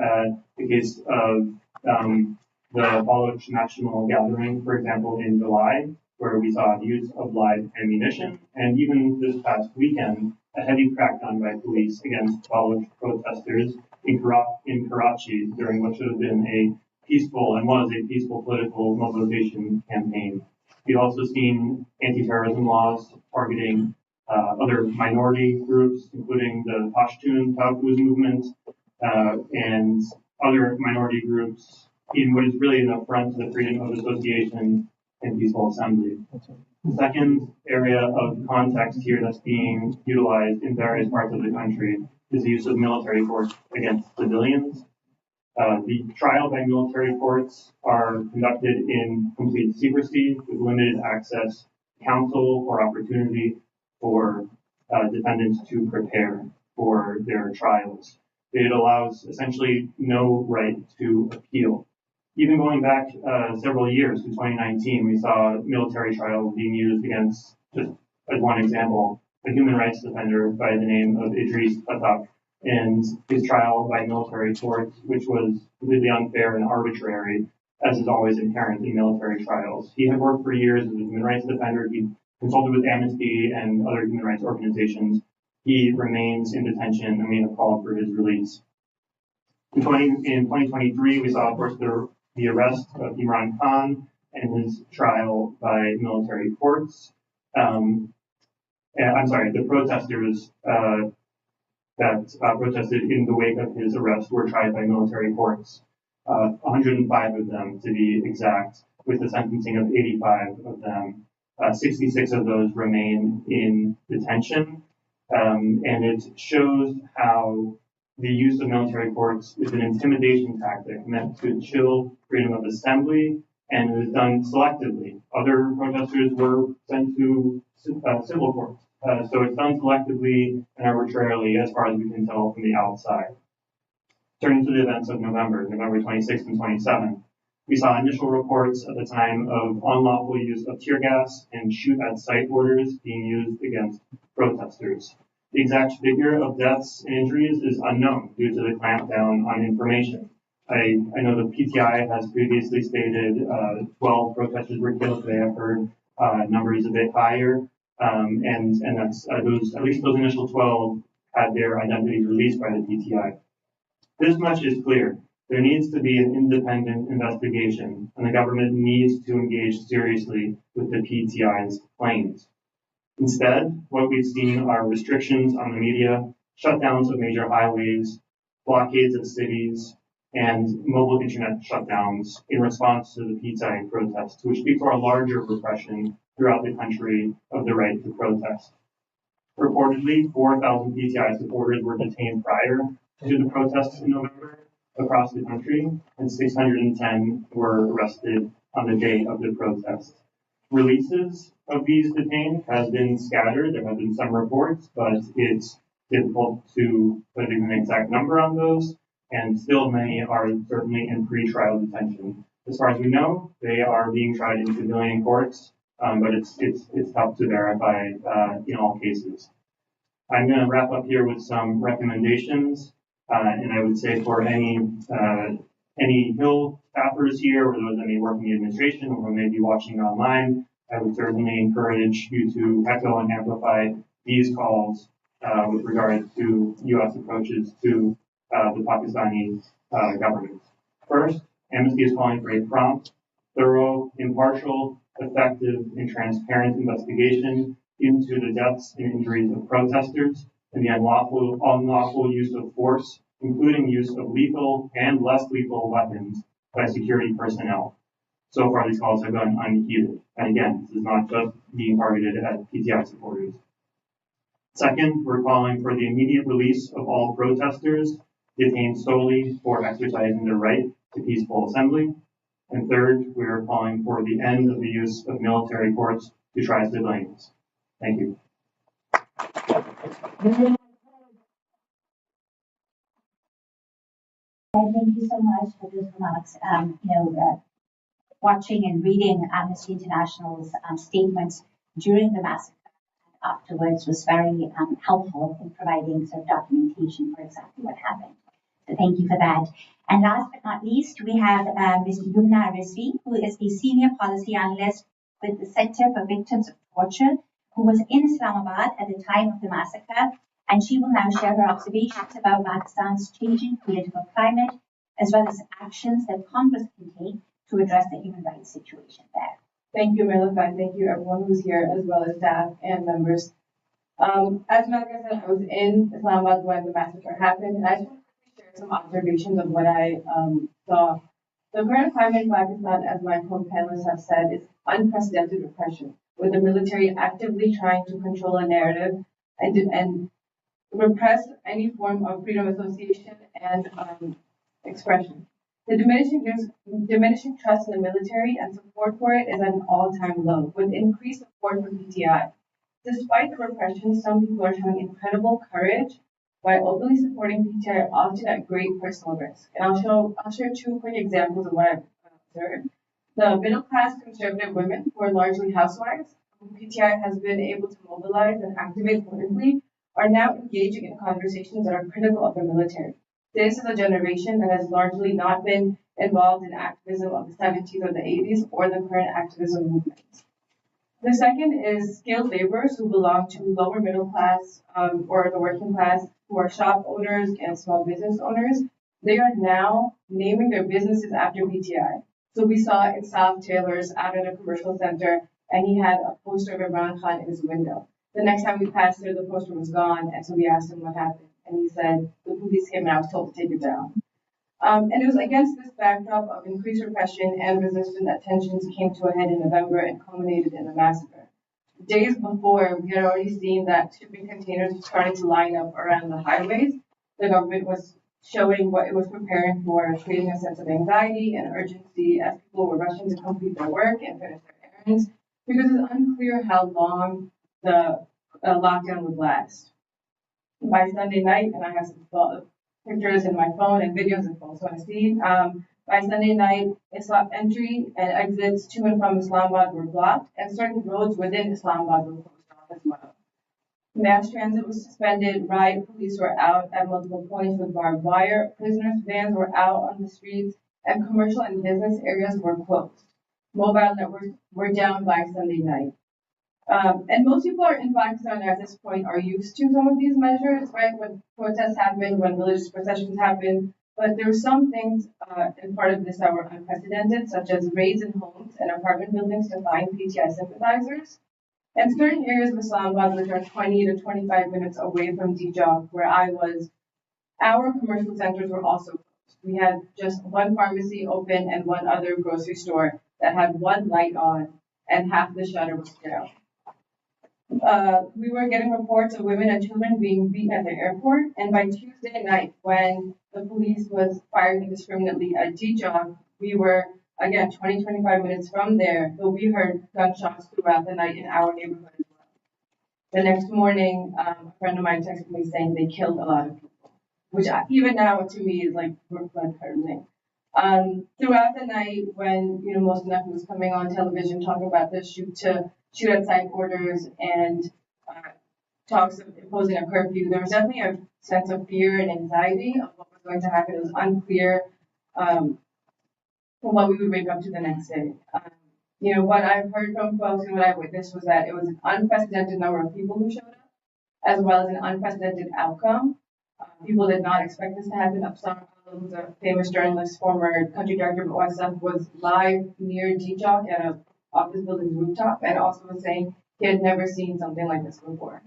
the case of the Baloch National Gathering, for example, in July, where we saw use of live ammunition, and even this past weekend, a heavy crackdown by police against Baloch protesters in Karachi during what should have been a peaceful and was a peaceful political mobilization campaign. We've also seen anti-terrorism laws targeting other minority groups, including the Pashtun Taghuz movement and other minority groups, in what is really an affront to the freedom of association and peaceful assembly. The second area of context here that's being utilized in various parts of the country is the use of military force against civilians. The trial by military courts are conducted in complete secrecy with limited access to counsel or opportunity for defendants to prepare for their trials. It allows essentially no right to appeal. Even going back several years to 2019, we saw military trials being used against, just as one example, a human rights defender by the name of Idris Atak, and his trial by military courts, which was completely unfair and arbitrary, as is always inherent in military trials. He had worked for years as a human rights defender. He consulted with Amnesty and other human rights organizations. He remains in detention, and we have called for his release. In 2023, we saw, of course, the arrest of Imran Khan and his trial by military courts. The protesters that protested in the wake of his arrest were tried by military courts. 105 of them, to be exact, with the sentencing of 85 of them. 66 of those remain in detention. And it shows how the use of military courts is an intimidation tactic meant to chill freedom of assembly, and it is done selectively. Other protesters were sent to civil courts. So it's done selectively and arbitrarily as far as we can tell from the outside. Turning to the events of November 26th and 27th, we saw initial reports at the time of unlawful use of tear gas and shoot at sight orders being used against protesters. The exact figure of deaths and injuries is unknown due to the clampdown on information. I know the PTI has previously stated 12 protesters were killed. Today I've heard numbers a bit higher, and that's at least those initial 12 had their identities released by the PTI. This much is clear. There needs to be an independent investigation, and the government needs to engage seriously with the PTI's claims. Instead, what we've seen are restrictions on the media, shutdowns of major highways, blockades of cities, and mobile internet shutdowns in response to the PTI protests, which speak for a larger repression throughout the country of the right to protest. Reportedly, 4,000 PTI supporters were detained prior to the protests in November across the country, and 610 were arrested on the day of the protest. Releases of these detained has been scattered. There have been some reports, but it's difficult to put an exact number on those, and still many are certainly in pre-trial detention. As far as we know, they are being tried in civilian courts, but it's tough to verify in all cases. I'm going to wrap up here with some recommendations, and I would say for any Hill staffers here, or those that may work in the administration or may be watching online, I would certainly encourage you to echo and amplify these calls with regard to U.S. approaches to the Pakistani government. First, Amnesty is calling for a prompt, thorough, impartial, effective, and transparent investigation into the deaths and injuries of protesters and the unlawful use of force, including use of lethal and less lethal weapons by security personnel. So far, these calls have gone unheeded. And again, this is not just being targeted at PTI supporters. Second, we're calling for the immediate release of all protesters detained solely for exercising their right to peaceful assembly. And third, we are calling for the end of the use of military courts to try civilians. Thank you. Thank you so much for those remarks. Watching and reading Amnesty International's statements during the massacre and afterwards was very helpful in providing sort of documentation for exactly what happened. So thank you for that. And last but not least, we have Mr. Yumna Rizvi, who is the Senior Policy Analyst with the Center for Victims of Torture, who was in Islamabad at the time of the massacre, and she will now share her observations about Pakistan's changing political climate, as well as actions that Congress can take to address the human rights situation there. Thank you, Malika. Thank you, everyone who's here, as well as staff and members. As Malika said, I was in Islamabad when the massacre happened, and I just want to share some observations of what I saw. The current climate in Pakistan, as my co-panelists have said, is unprecedented repression, with the military actively trying to control a narrative and repress any form of freedom of association and expression. The diminishing trust in the military and support for it is at an all-time low, with increased support for PTI. Despite the repression, some people are showing incredible courage by openly supporting PTI, often at great personal risk. And I'll share two quick examples of what I've observed. The middle-class conservative women, who are largely housewives, whom PTI has been able to mobilize and activate politically, are now engaging in conversations that are critical of the military. This is a generation that has largely not been involved in activism of the 70s or the 80s or the current activism movements. The second is skilled laborers who belong to lower middle class or the working class, who are shop owners and small business owners. They are now naming their businesses after PTI. So we saw Insaf Taylor's out at a commercial center, and he had a poster of Imran Khan in his window. The next time we passed there, the poster was gone, and so we asked him what happened. And he said, the police came and I was told to take it down. And it was against this backdrop of increased repression and resistance that tensions came to a head in November and culminated in the massacre. Days before, we had already seen that shipping containers were starting to line up around the highways. The government was showing what it was preparing for, creating a sense of anxiety and urgency as people were rushing to complete their work and finish their errands, because it's unclear how long the lockdown would last. By Sunday night, and I have some pictures in my phone and videos if folks want to see. By Sunday night, entry and exits to and from Islamabad were blocked, and certain roads within Islamabad were closed off as well. Mass transit was suspended, riot police were out at multiple points with barbed wire, prisoners' vans were out on the streets, and commercial and business areas were closed. Mobile networks were down by Sunday night. And most people in Pakistan at this point are used to some of these measures, right? When protests happen, when religious processions happen. But there were some things in part of this that were unprecedented, such as raids in homes and apartment buildings to find PTI sympathizers. And certain areas of Islamabad, which are 20 to 25 minutes away from Dijak, where I was, our commercial centers were also closed. We had just one pharmacy open and one other grocery store that had one light on and half the shutter was down. We were getting reports of women and children being beaten at the airport, and by Tuesday night, when the police was firing indiscriminately at Dijak, we were, again, 25 minutes from there, but we heard gunshots throughout the night in our neighborhood as well. The next morning, a friend of mine texted me saying they killed a lot of people, which even now to me is like blood-curdling. Throughout the night, when most of them was coming on television talking about the shoot outside orders and talks of imposing a curfew, there was definitely a sense of fear and anxiety of what was going to happen. It was unclear what we would wake up to the next day. What I've heard from folks and what I witnessed was that it was an unprecedented number of people who showed up, as well as an unprecedented outcome. People did not expect this to happen. Afsar, who's a famous journalist, former country director of OSF, was live near Dijak at an office building's rooftop, and also was saying he had never seen something like this before.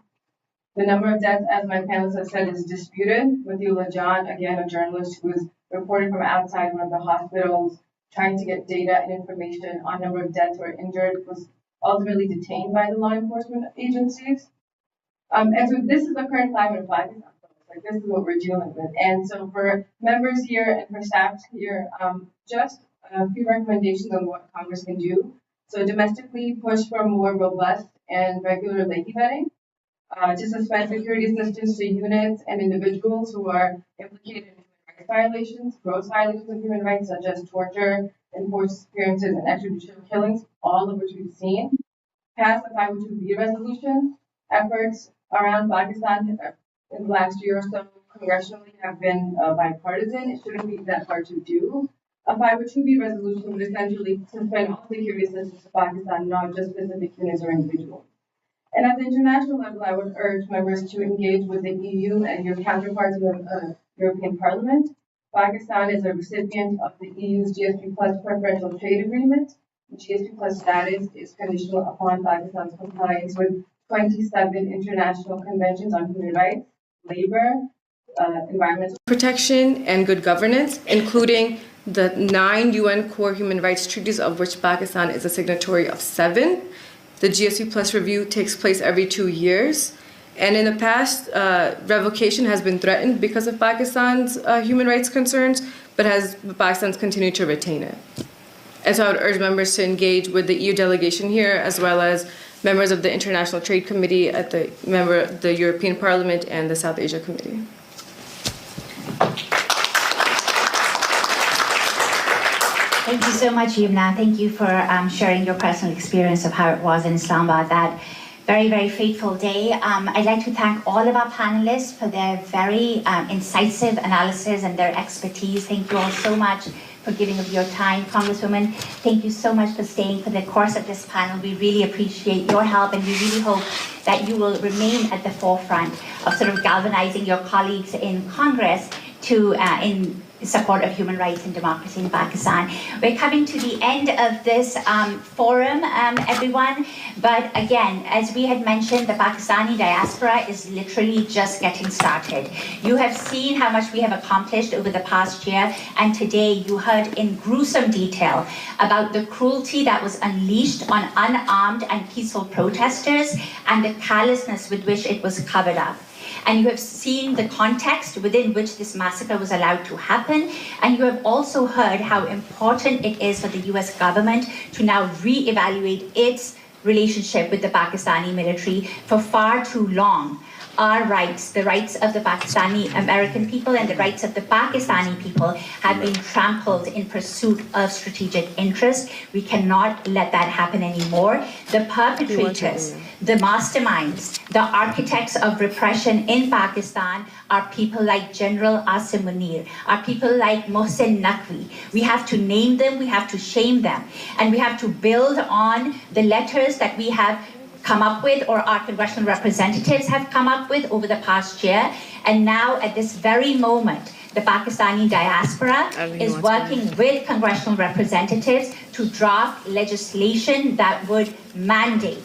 The number of deaths, as my panelists have said, is disputed. Matthew John, again, a journalist who was reported from outside one of the hospitals, trying to get data and information on number of deaths or injured, was ultimately detained by the law enforcement agencies. And so this is the current climate of Pakistan. Like, this is what we're dealing with. And so for members here and for staff here, just a few recommendations on what Congress can do. So domestically push for more robust and regular Leahy vetting. To suspend security assistance to units and individuals who are implicated in human rights violations, gross violations of human rights such as torture, enforced disappearances, and extrajudicial killings, all of which we've seen. Pass the 502B resolution. Efforts around Pakistan in the last year or so congressionally have been bipartisan. It shouldn't be that hard to do. A 502B resolution would essentially suspend all security assistance to Pakistan, not just specific units or individuals. And at the international level, I would urge members to engage with the EU and your counterparts in the European Parliament. Pakistan is a recipient of the EU's GSP Plus preferential trade agreement. The GSP Plus status is conditional upon Pakistan's compliance with 27 international conventions on human rights, labor, environmental protection, and good governance, including the 9 UN core human rights treaties, of which Pakistan is a signatory of 7. The GSP Plus review takes place every 2 years. And in the past, revocation has been threatened because of Pakistan's human rights concerns, but Pakistan's continued to retain it. And so I would urge members to engage with the EU delegation here, as well as members of the International Trade Committee at the European Parliament and the South Asia Committee. Thank you so much, Yumna. Thank you for sharing your personal experience of how it was in Islamabad that very, very fateful day. I'd like to thank all of our panelists for their very incisive analysis and their expertise. Thank you all so much for giving of your time. Congresswoman, thank you so much for staying for the course of this panel. We really appreciate your help, and we really hope that you will remain at the forefront of sort of galvanizing your colleagues in Congress to in support of human rights and democracy in Pakistan. We're coming to the end of this forum, everyone. But again, as we had mentioned, the Pakistani diaspora is literally just getting started. You have seen how much we have accomplished over the past year, and today you heard in gruesome detail about the cruelty that was unleashed on unarmed and peaceful protesters and the callousness with which it was covered up. And you have seen the context within which this massacre was allowed to happen. And you have also heard how important it is for the US government to now reevaluate its relationship with the Pakistani military. For far too long, our rights, the rights of the Pakistani American people and the rights of the Pakistani people have been trampled in pursuit of strategic interest. We cannot let that happen anymore. The perpetrators, the masterminds, the architects of repression in Pakistan are people like General Asim Munir, are people like Mohsen Naqvi. We have to name them, we have to shame them, and we have to build on the letters that we have come up with, or our congressional representatives have come up with over the past year. And now at this very moment, the Pakistani diaspora is working with congressional representatives to draft legislation that would mandate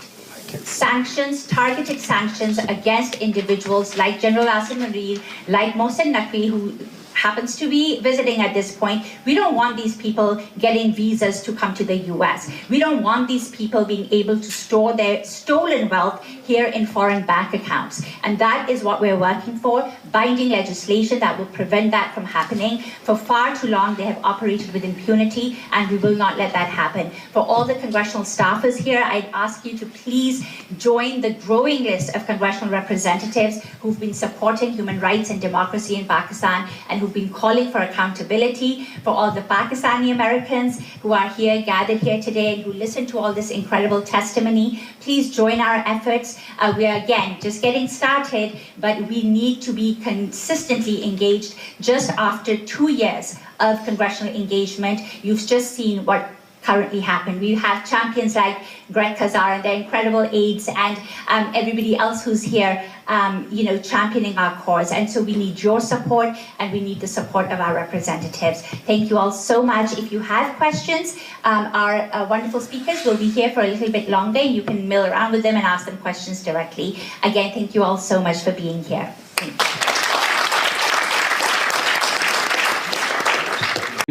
sanctions, targeted sanctions against individuals like General Asim Munir, like Mohsen Naqvi, who happens to be visiting at this point. We don't want these people getting visas to come to the US. We don't want these people being able to store their stolen wealth here in foreign bank accounts. And that is what we're working for, binding legislation that will prevent that from happening. For far too long, they have operated with impunity, and we will not let that happen. For all the congressional staffers here, I'd ask you to please join the growing list of congressional representatives who've been supporting human rights and democracy in Pakistan and who've been calling for accountability. For all the Pakistani Americans who are here, gathered here today, and who listen to all this incredible testimony, please join our efforts. We are, again, just getting started, but we need to be consistently engaged. Just after 2 years of congressional engagement, you've just seen what currently happened. We have champions like Greg Kazar and their incredible aides, and everybody else who's here championing our cause. And so we need your support, and we need the support of our representatives. Thank you all so much. If you have questions, our wonderful speakers will be here for a little bit longer. You can mill around with them and ask them questions directly. Again, thank you all so much for being here. Thank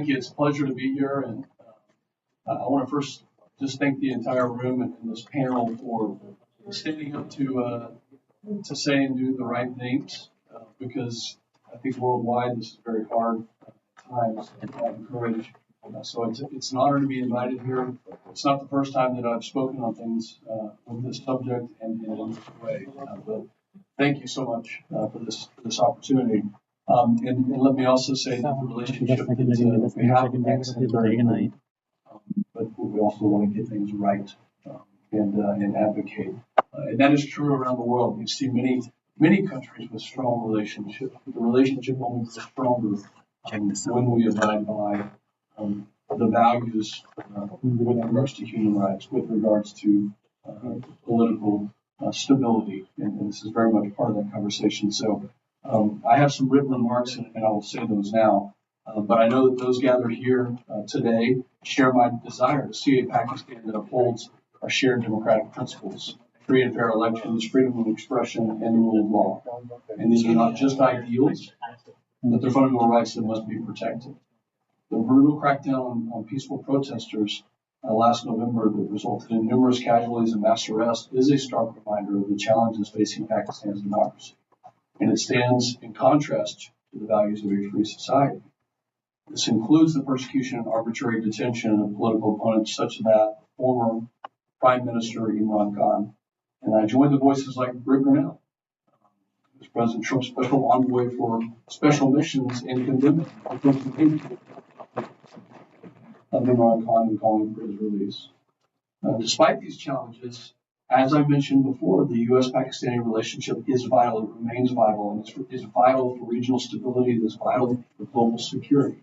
you. It's a pleasure to be here, and I want to first just thank the entire room and this panel for standing up to say and do the right things, because I think worldwide this is very hard times to have courage. So it's an honor to be invited here. It's not the first time that I've spoken on things with this subject and in this way, but thank you so much for this opportunity. And let me also say that the relationship that we have with Pakistan is very important, but we also want to get things right and advocate. And that is true around the world. You see many countries with strong relationships. The relationship only gets stronger when we abide by the values with regards to human rights, with regards to political stability. And this is very much part of that conversation. So I have some written remarks, and I will say those now. But I know that those gathered here today share my desire to see a Pakistan that upholds our shared democratic principles: free and fair elections, freedom of expression, and the rule of law. And these are not just ideals, but they're fundamental rights that must be protected. The brutal crackdown on peaceful protesters last November that resulted in numerous casualties and mass arrests is a stark reminder of the challenges facing Pakistan's democracy. And it stands in contrast to the values of a free society. This includes the persecution and arbitrary detention of political opponents such that former Prime Minister Imran Khan. And I join the voices like Rick Grinnell, who's President Trump's special envoy for special missions, in condemning of Imran Khan and calling for his release. Despite these challenges, as I mentioned before, the U.S.-Pakistani relationship is vital. It remains vital, and it's vital for regional stability. It is vital for global security.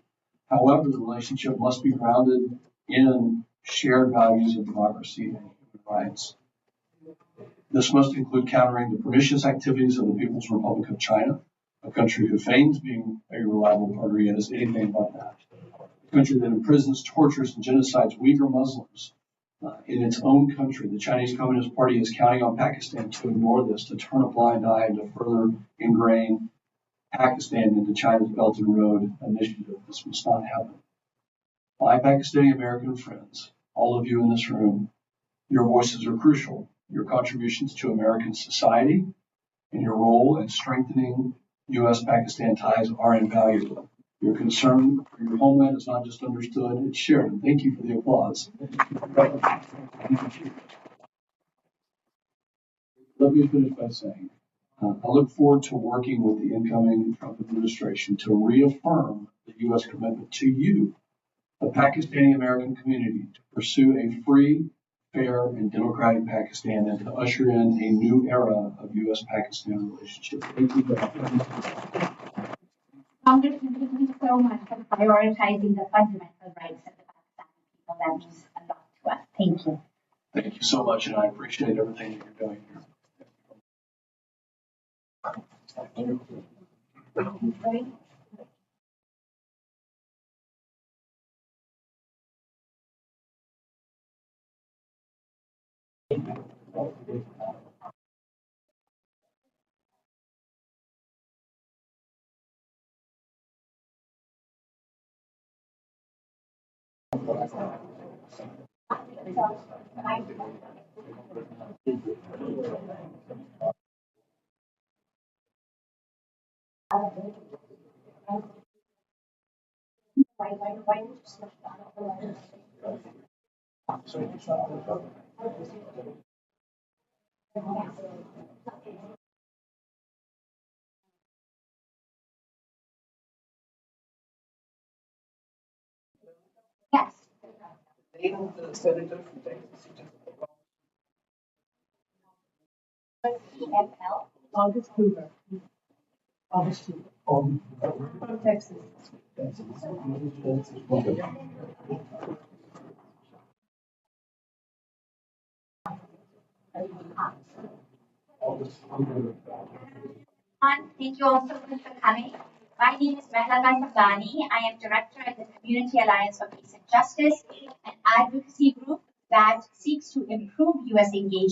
However, the relationship must be grounded in shared values of democracy and human rights. This must include countering the pernicious activities of the People's Republic of China, a country who feigns being a reliable partner yet is anything but that. A country that imprisons, tortures, and genocides Uyghur Muslims in its own country. The Chinese Communist Party is counting on Pakistan to ignore this, to turn a blind eye, and to further ingrain Pakistan into China's Belt and Road initiative. This must not happen. My Pakistani American friends, all of you in this room, your voices are crucial. Your contributions to American society and your role in strengthening U.S.-Pakistan ties are invaluable. Your concern for your homeland is not just understood, it's shared. And thank you for the applause. Let me finish by saying, I look forward to working with the incoming Trump administration to reaffirm the U.S. commitment to you, the Pakistani American community, to pursue a free, fair, and democratic Pakistan and to usher in a new era of U.S.-Pakistan relationship. Thank you. Congressman, thank you so much for prioritizing the fundamental rights of the Pakistani people. That means a lot to us. Thank you. Thank you so much, and I appreciate everything that you're doing here. Yes. CFL. August Hoover. August Hoover. From Texas. Thank you all so much for coming. My name is Mehlagai Pagani. I am director at the Community Alliance for Peace and Justice, an advocacy group that seeks to improve U.S. engagement